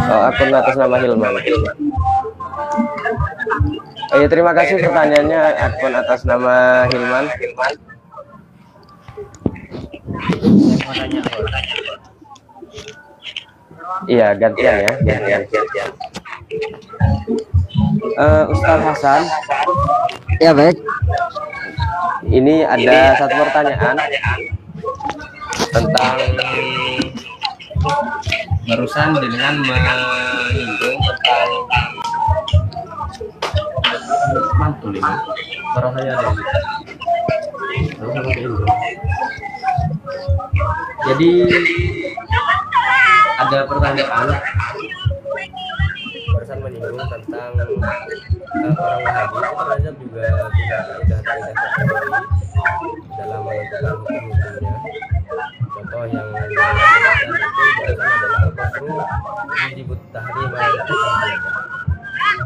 akun atas nama Hilman. Ya, terima kasih pertanyaannya akun atas nama Hilman. Iya, gantian ya, gantian. Ustaz Hasan, Ya baik. ini ada satu pertanyaan tentang barusan dengan menyinggung tentang mantul ini. Suara saya ada ini. Lalu sama kayak ini. Jadi ada pertanyaan barusan menyinggung tentang orang Wahabi itu terhadap juga punya kaidah-kaidah tersendiri dalam menentukan hukum-hukumnya. Contoh yang dilakukan itu barusan adalah al-qasru yujibut tahrim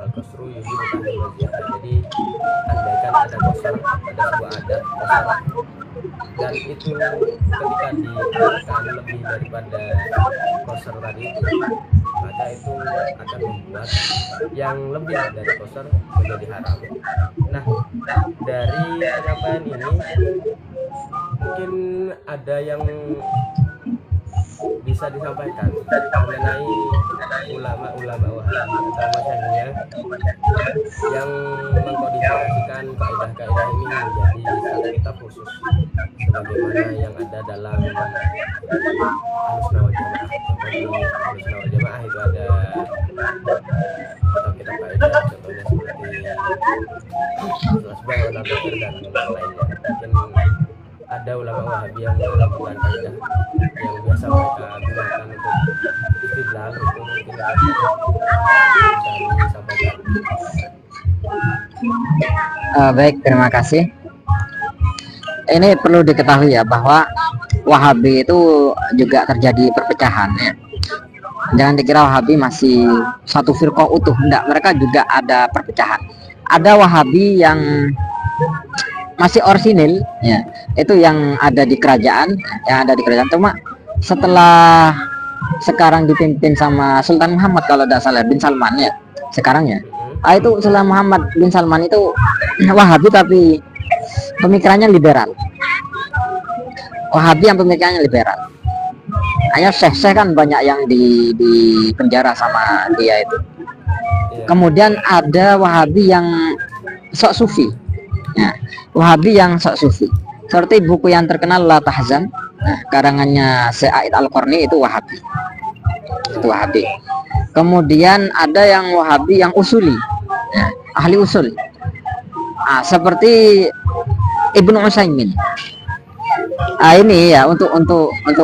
al-qasru yujibut tahrim. Jadi andaikan ada qasar, ada sebuah adat qasar, dan itu ketika dilakukan lebih daripada qasar tadi itu, maka itu akan membuat yang lebih dari qasar menjadi haram. Nah, dari penyampaian ini mungkin ada yang bisa disampaikan mengenai ulama-ulama Wahabi atau masyaykhnya yang mengkodifikasikan kaidah-kaidah ini menjadi satu kitab khusus sebagaimana yang ada dalam Ahlussunnah wal Jamaah. Contohnya di Ahlussunnah wal Jamaah itu ada kitab kaidah, contohnya seperti Al-Asbah wal Nabair dan yang lainnya. Mungkin ada ulama Wahabi yang melakukan kaidah yang biasa mereka gunakan untuk istidlal, itu mungkin bisa disampaikan. Baik, terima kasih. Ini perlu diketahui ya bahwa Wahabi itu juga terjadi perpecahan ya. Jangan dikira Wahabi masih satu firqah utuh, enggak, mereka juga ada perpecahan. Ada Wahabi yang masih orisinil ya, itu yang ada di kerajaan, cuma setelah sekarang dipimpin sama Sultan Muhammad kalau tidak salah bin Salman ya sekarang ya. Itu Sultan Muhammad bin Salman itu Wahabi tapi pemikirannya liberal. Wahabi yang pemikirannya liberal. Hanya syekh kan banyak yang di penjara sama dia itu. Kemudian ada Wahabi yang sok sufi. Nah, Wahabi yang sok sufi. Seperti buku yang terkenal La Tahzan, karangannya Sa'id Al-Qarni itu Wahabi. Itu Wahabi. Kemudian ada yang Wahabi yang usuli. Nah, ahli usul. Seperti Ibnu Utsaimin. Ini ya untuk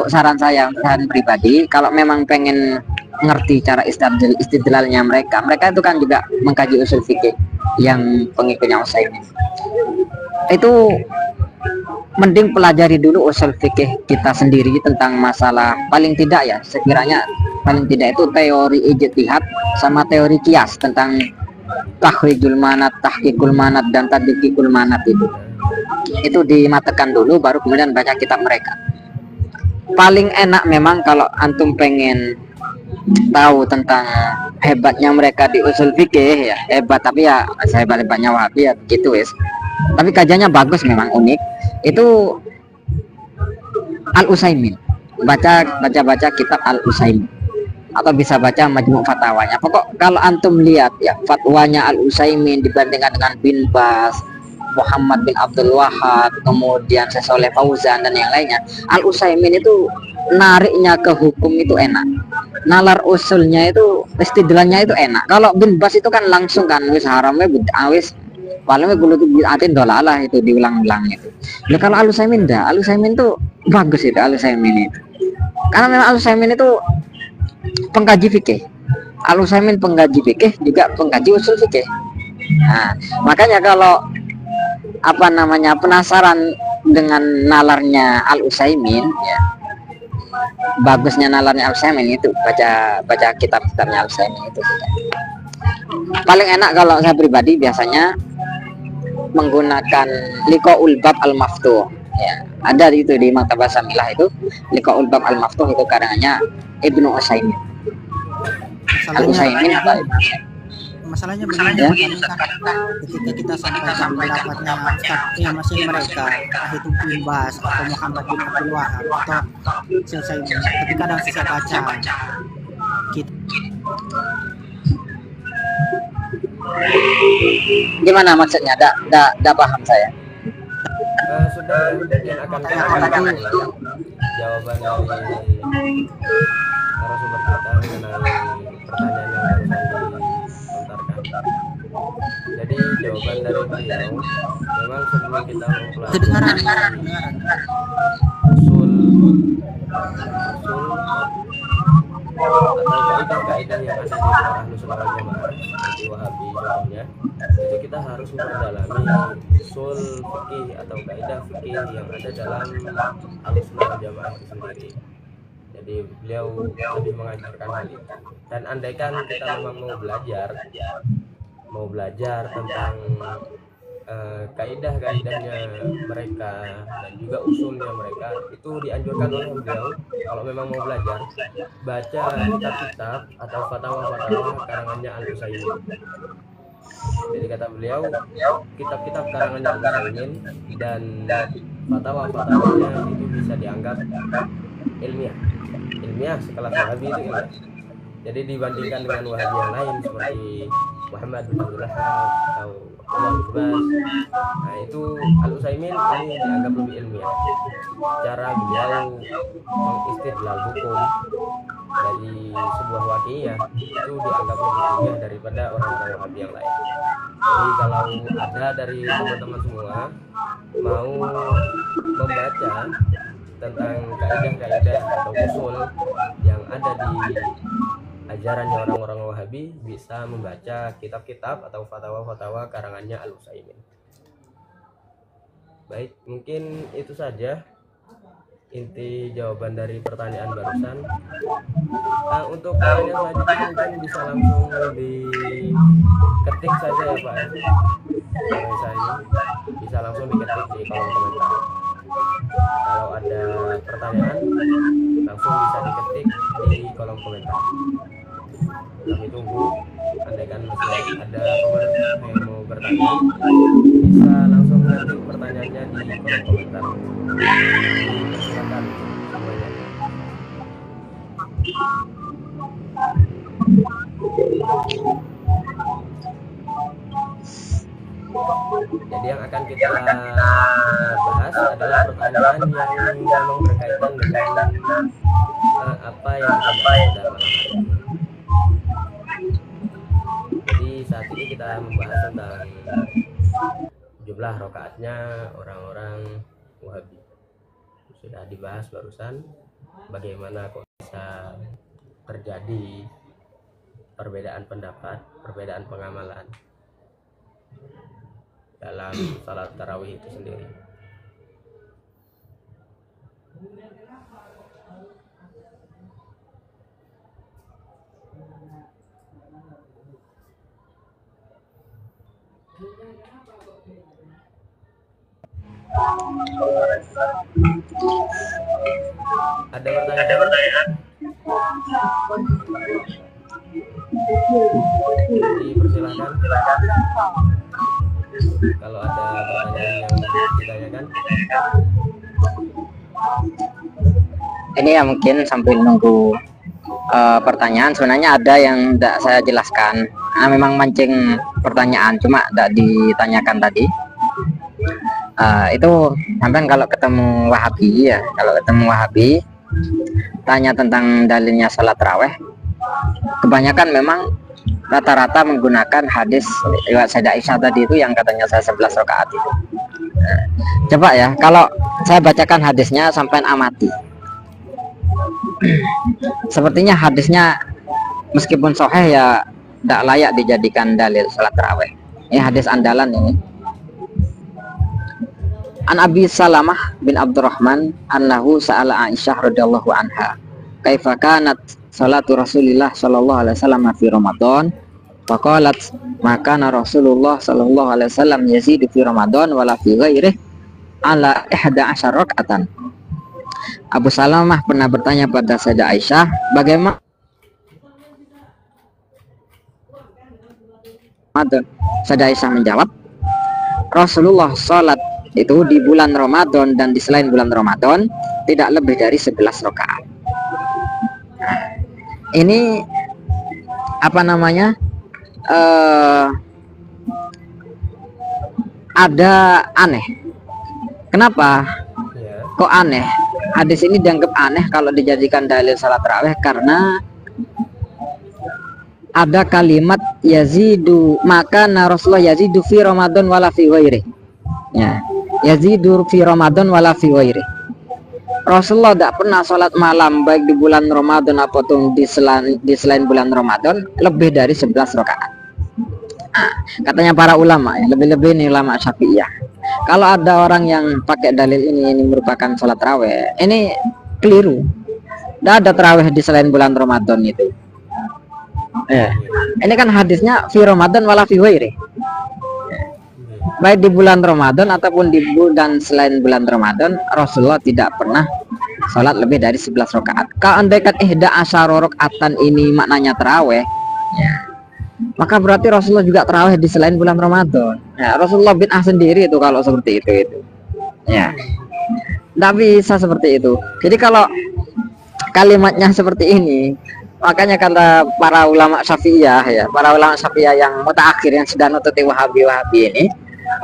saran saya, saran pribadi, kalau memang pengen ngerti cara istidlalnya mereka itu kan juga mengkaji usul fikih yang pengikutnya Utsaimin. Itu mending pelajari dulu usul fikih kita sendiri tentang masalah, paling tidak ya, sekiranya paling tidak itu teori ijtihad sama teori kias tentang tahqiqul manat, tahqiqul manat dan tadqiqul manat itu dimatakan dulu, baru kemudian baca kitab mereka. Paling enak memang kalau antum pengen tahu tentang hebatnya mereka di usul fikih ya, hebat, tapi ya hebat-hebatnya Wahabi ya gitu wes. Tapi kajiannya bagus, memang unik. Itu Al-Utsaimin. Baca kitab Al-Utsaimin atau bisa baca Majmu' Fatwanya. Pokok kalau antum lihat ya fatwanya Al-Utsaimin dibandingkan dengan bin Baz, Muhammad bin Abdul Wahab, kemudian Syekh Shalih Fauzan dan yang lainnya, Al-Utsaimin itu nariknya ke hukum itu enak. Nalar usulnya itu, istidlalnya itu enak. Kalau bin Baz itu kan langsung kan wis haramnya wis paling kulo tuh bid'atin dolalah, itu diulang-ulang itu. Nah, kalau Al-Utsaimin dah, Al-Utsaimin itu bagus itu Al-Utsaimin itu. Karena memang Al-Utsaimin itu pengkaji fikih. Al-Utsaimin pengkaji fikih juga pengkaji usul fikih. Nah, makanya kalau penasaran dengan nalarnya Al-Utsaimin ya, bagusnya nalarnya Al-Utsaimin itu baca kitab-kitabnya Al-Utsaimin itu. Paling enak kalau saya pribadi biasanya menggunakan Liqaul Bab Al-Maftuh. Ya, ada itu di Maktabah Samilah itu Liqaul Bab Al-Maftuh, itu karangannya Ibnu Utsaimin. Al-Utsaimin apa itu? Masalahnya begini, Ya. ketika kita sampaikan pendapatnya Ustaz yang masih mereka, entah itu bin Bas atau Muhammad bin Abdul Wahab atau selesai, tapi kadang saya baca kita Gimana maksudnya? Da paham saya. Sudah, mungkin akan kita ulang jawaban dari narasumber kita mengenai pertanyaan yang barusan dilontarkan. Jadi jawaban dari beliau, memang sebelum kita kedengaran mempelajari usul atau kaidah-kaidah yang ada di luar Ahlus Sunnah wal Jamaah seperti Wahabi contohnya, itu kita harus memperdalami usul fikih atau kaidah fikih yang ada dalam Ahlus Sunnah wal Jamaah itu sendiri. Jadi beliau lebih mengajarkan hal itu. Dan andaikan kita memang mau belajar tentang kaidah-kaidahnya mereka dan juga usulnya mereka, itu dianjurkan oleh beliau kalau memang mau belajar baca kitab-kitab atau fatwa-fatwa karangannya Al-Utsaimin. Jadi kata beliau, kitab-kitab karangannya Al-Utsaimin dan fatwa-fatwanya itu bisa dianggap ilmiah sekelas Wahabi itu ilmiah. Jadi dibandingkan dengan Wahabi yang lain seperti Muhammad bin Abdul Wahab atau Abdul Bas, nah itu Al-Utsaimin ini dianggap lebih ilmiah. Cara beliau mengistidlal hukum dari sebuah waqiah itu dianggap lebih ilmiah daripada orang-orang Wahabi yang lain. Jadi kalau ada dari teman-teman semua mau membaca tentang kaidah-kaidah atau usul yang ada di ajarannya orang-orang Wahabi, bisa membaca kitab-kitab atau fatwa-fatwa karangannya Al-Utsaimin. Baik, mungkin itu saja inti jawaban dari pertanyaan barusan. Untuk pertanyaan selanjutnya mungkin bisa langsung diketik saja ya Pak. Saya ini bisa langsung diketik di kolom komentar. Kalau ada pertanyaan langsung bisa diketik di kolom komentar. Kami tunggu. Andaikan masih ada pemirsa yang mau bertanya, bisa langsung ketik pertanyaannya di kolom komentar. Silakan semuanya. Jadi yang akan kita bahas adalah pertanyaan yang memang berkaitan dengan apa yang kita bahas pada malam hari ini. Jadi saat ini kita membahas tentang jumlah rakaatnya orang-orang Wahabi. Sudah dibahas barusan bagaimana kok bisa terjadi perbedaan pendapat, perbedaan pengamalan dalam salat tarawih itu sendiri. Ada pertanyaan? Dipersilahkan. Kalau ada pertanyaan yang ditanyakan. Ini ya mungkin sambil nunggu pertanyaan, sebenarnya ada yang tidak saya jelaskan. Nah, memang mancing pertanyaan, cuma tidak ditanyakan tadi. Itu sampai kalau ketemu Wahabi ya, kalau ketemu Wahabi tanya tentang dalilnya salat tarawih, kebanyakan memang rata-rata menggunakan hadis riwayat Sayyidah Aisyah tadi itu yang katanya saya 11 rakaat itu. Coba ya, kalau saya bacakan hadisnya sampai amati. Sepertinya hadisnya meskipun sahih ya tidak layak dijadikan dalil salat tarawih. Ini hadis andalan ini. An Abi Salamah bin Abdurrahman annahu sa'ala Aisyah radhiyallahu anha kaifa kanat salatu Rasulillah sallallahu alaihi wasallam fi Ramadan faqalat maka Rasulullah sallallahu alaihi wasallam yazidu fi Ramadan wala fi ghairihi ala 11 rakaatan. Abu Salamah pernah bertanya pada Sayyidah Aisyah, bagaimana Sayyidah Aisyah menjawab, Rasulullah sholat itu di bulan Ramadan dan di selain bulan Ramadan tidak lebih dari 11 rakaat. Ini apa namanya, ada aneh. Kenapa Ya. kok aneh? Hadis ini dianggap aneh kalau dijadikan dalil salat tarawih karena ada kalimat yazidu, maka Rasulullah yazidu fi Ramadan wala fi ghairi. Ya, yazidu fi Ramadan wala fi ghairi. Rasulullah tidak pernah sholat malam baik di bulan Ramadan ataupun di selain bulan Ramadan lebih dari 11 rakaat. Katanya para ulama ya, lebih-lebih ini ulama Syafi'iyah. Kalau ada orang yang pakai dalil ini merupakan sholat tarawih, ini keliru. Tidak ada tarawih di selain bulan Ramadan itu. Ini kan hadisnya fi Ramadan wala fi ghairi. Baik di bulan Ramadan ataupun di bulan selain bulan Ramadan, Rasulullah tidak pernah sholat lebih dari 11 rakaat. Kalau andaikan 11 rakaatan ini maknanya tarawih, ya, maka berarti Rasulullah juga tarawih di selain bulan Ramadan. Ya, Rasulullah bid'ah sendiri itu kalau seperti itu. Ya, tidak bisa seperti itu. Jadi kalau kalimatnya seperti ini, makanya kata para ulama Syafi'iyah ya, para ulama Syafi'iyah yang mutaakhir yang sudah nututi Wahabi ini,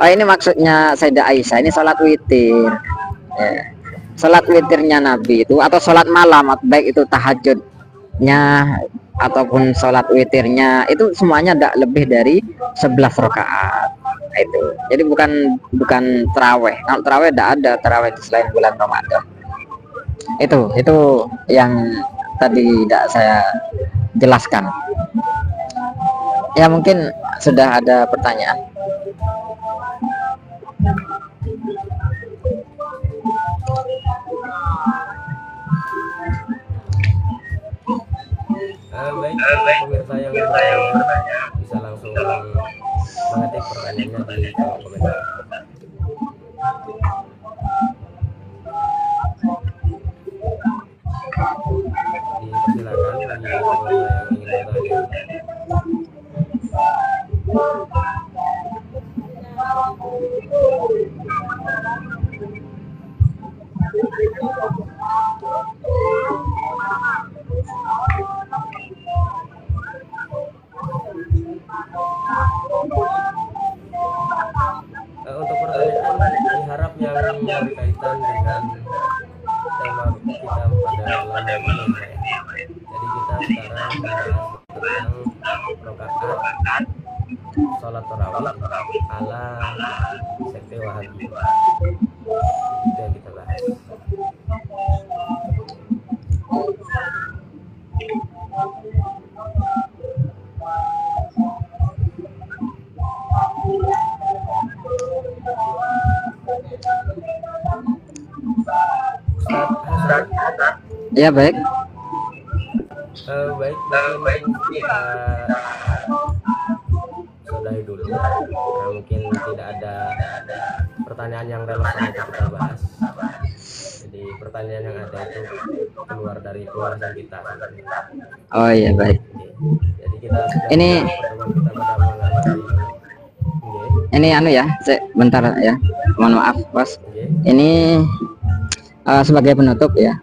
oh ini maksudnya Sayyidah Aisyah ini sholat witir. Ya. Sholat witirnya Nabi itu atau sholat malam, baik itu tahajudnya ataupun sholat witirnya itu semuanya tidak lebih dari 11 rakaat. Itu. Jadi bukan tarawih. Kalau tarawih tidak ada tarawih di selain bulan Ramadan. Itu yang tadi tidak saya jelaskan. Ya mungkin sudah ada pertanyaan. Baik, pemirsa yang bertanya bisa langsung mengetik pertanyaannya di kolom komentar. Dipersilakan bagi pemirsa yang ingin bertanya. Untuk pertanyaan diharap yang berkaitan dengan tema kita pada malam ini. Jadi kita sekarang membahas tentang rakaat sholat tarawih ala sekte Wahabi. Itu yang kita bahas. Ya baik. Baik, mungkin kita sudahi dulu. Mungkin tidak ada pertanyaan yang relevan untuk kita bahas. Jadi pertanyaan yang ada itu keluar dari keluarga kita. Oh iya baik. Jadi kita Ini pertemuan kita pada malam hari ini. ini anu ya, bentar ya. Mohon maaf, Bos. Ini sebagai penutup ya,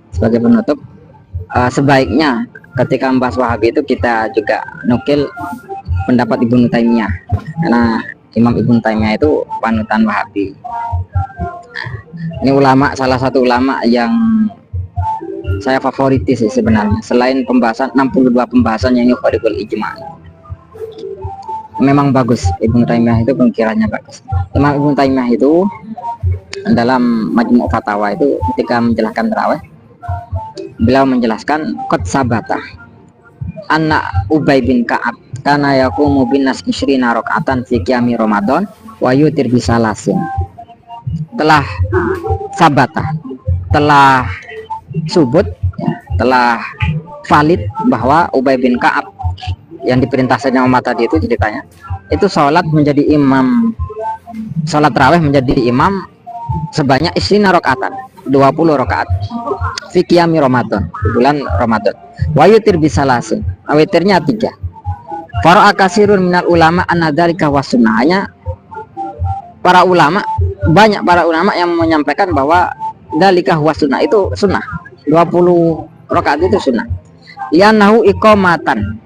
sebaiknya ketika membahas Wahabi itu kita juga nukil pendapat Ibnu Taimiyah, karena Imam Ibnu Taimiyah itu panutan Wahabi. Ini ulama, salah satu ulama yang saya favoriti sih sebenarnya, selain pembahasan 62 pembahasan yang yukharibul ijma'. Memang bagus, Ibnu Taimiyah itu pemikirannya bagus. Imam Ibnu Taimiyah itu dalam Majmu' Fatawa itu ketika menjelaskan tarawih, beliau menjelaskan qad sabata anna Ubay bin Ka'ab kana yaqumu bin nas 20 rakaatan fi qiyami Ramadan wa yutir bisalasin. Telah sabata, telah subut, telah valid bahwa Ubay bin Ka'ab yang diperintah saja Umar tadi itu ceritanya, itu sholat menjadi imam, sholat tarawih menjadi imam sebanyak isrina rakaatan, 20 rakaat fi qiyami Ramadan, di bulan Ramadan. Wa yutir bisalasin, witirnya 3. Fara'a kasirun minal ulama anna dzalika wasunnah. Hanya banyak para ulama yang menyampaikan bahwa dzalika wasunnah, itu sunnah. 20 rakaat itu sunnah. Li'annahu iqamatan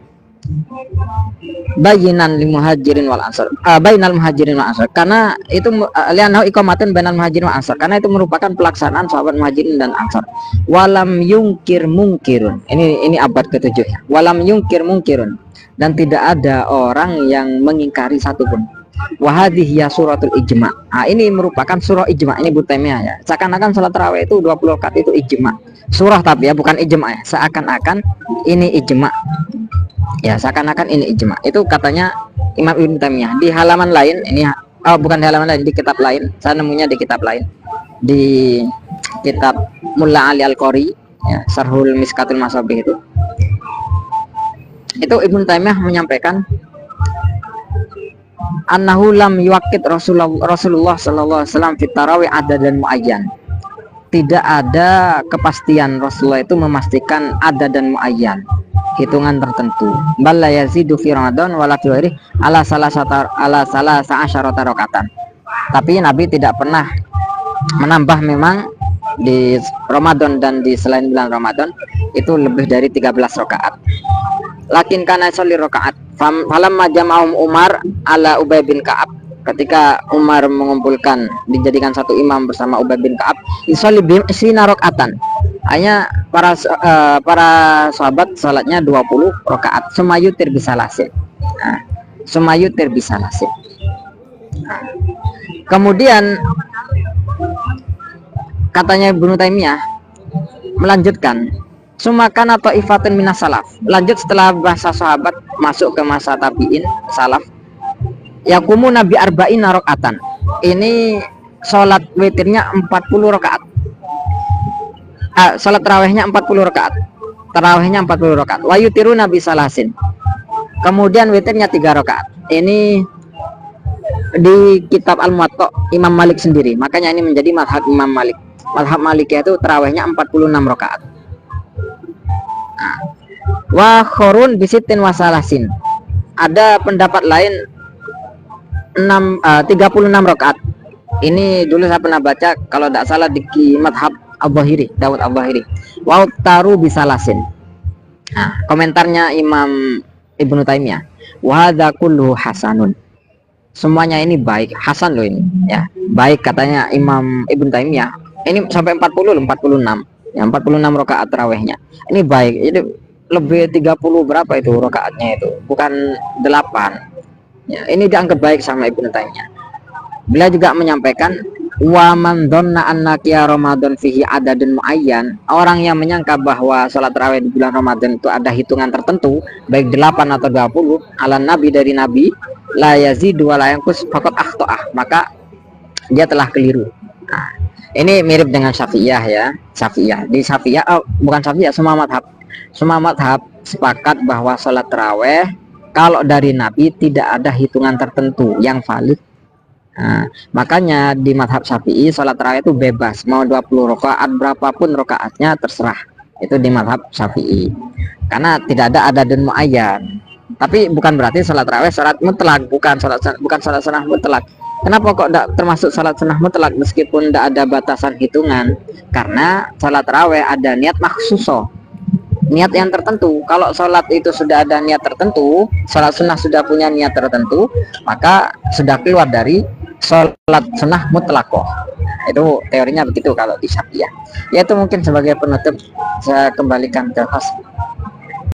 bayinan lil muhajirin wal ansar, bainal muhajirin wal ansar, karena itu li'annahu iqamatan bainal muhajirin wal ansar, karena itu merupakan pelaksanaan sahabat muhajirin dan ansar. Walam yungkir mungkirun, ini abad ke-7 ya. Walam yungkir mungkirun, dan tidak ada orang yang mengingkari satupun. Wahadih ya suratul ijma. Ini merupakan surah ijma, ini Butemia ya. Seakan-akan salat tarawih itu 20 rakaat itu ijma. Surah tapi ya, bukan ijma ya. Seakan-akan ini ijma. Ya, seakan-akan ini ijma. Itu katanya Imam Ibnu Taimiyah. Di halaman lain ini, bukan di halaman lain, di kitab lain. Saya nemunya di kitab lain. Di kitab Mulla Ali Al-Qori ya, Syarhul Miskatul Masabih itu. Itu Ibnu Taimiyah menyampaikan annahu lam yuwaqqit Rasulullah sallallahu alaihi wasallam fi tarawih adadan muayyan. Tidak ada kepastian Rasulullah itu memastikan adadan muayyan, hitungan tertentu. Bal la yazidu fi Ramadan wala fi ghairi ala salasa asyarata rakaatan. Tapi Nabi tidak pernah menambah memang di Ramadan dan di selain bulan Ramadan itu lebih dari 13 rakaat. Lakin kana sholli rakaat falamma jama'um Umar ala Ubay bin Ka'ab, ketika Umar mengumpulkan, dijadikan satu imam bersama Ubay bin Ka'ab, isholli bihim isrina rakaatan. Hanya para sahabat salatnya 20 rakaat. Sumayutir bisalasin. Sumayutir bisalasin. Kemudian katanya Ibnu Taimiyah melanjutkan, sumakana ta'ifatun minas salaf. Lanjut setelah bahasa sahabat masuk ke masa tabi'in salaf. Yakumu nabi arba'in rakaatan. Ini sholat witirnya 40 rakaat. Sholat tarawihnya 40 rakaat. Tarawihnya 40 rakaat. Wa yutiru nabi salasin. Kemudian witirnya 3 rakaat. Ini di kitab Al-Muwatta Imam Malik sendiri. Makanya ini menjadi mazhab Imam Malik. Mazhab Malikiyah itu tarawihnya 46 rakaat. Wa khurun bisitin wasalasin. Ada pendapat lain 36 rakaat. Ini dulu saya pernah baca, kalau tidak salah di madhab Al-Zahiri, Dawud Al-Zahiri. Wa taru bisalasin. Komentarnya Imam Ibnu Taimiyah, wa hadza kulluhu hasanun. Semuanya ini baik, hasan loh ini ya. Baik katanya Imam Ibnu Taimiyah. Ini sampai 46 ya, 46 rakaat tarawihnya. Ini baik. Ini lebih 30 berapa itu rakaatnya itu, bukan 8 ya. Ini dianggap baik sama Ibnu Taimiyah. Beliau juga menyampaikan, wa man dhanna anna qiya Ramadan fihi adadun muayyan. Orang yang menyangka bahwa salat tarawih di bulan Ramadan itu ada hitungan tertentu, baik 8 atau 20, ala nabi, dari nabi, la yazidu wa la yanqus faqad akhta'ah, maka dia telah keliru. Ini mirip dengan Syafi'iyah ya. Syafi'iyah, di Syafi'iyah, bukan Syafi'iyah, semua madhab sepakat bahwa sholat taraweh kalau dari Nabi tidak ada hitungan tertentu yang valid. Makanya di madhab Syafi'i sholat taraweh itu bebas, mau 20 rakaat berapapun rakaatnya terserah. Itu di madhab Syafi'i, karena tidak ada adadun muayyan. Tapi bukan berarti sholat taraweh syarat mutlak, bukan sholat sunnah mutlak. Kenapa kok tidak termasuk salat sunnah mutlak meskipun tidak ada batasan hitungan? Karena salat tarawih ada niat maksuso, niat yang tertentu. Kalau salat itu sudah ada niat tertentu, salat sunnah sudah punya niat tertentu, maka sudah keluar dari salat sunnah mutlakoh. Itu teorinya begitu kalau di Syafi'iyah. Ya, itu mungkin sebagai penutup, saya kembalikan ke host.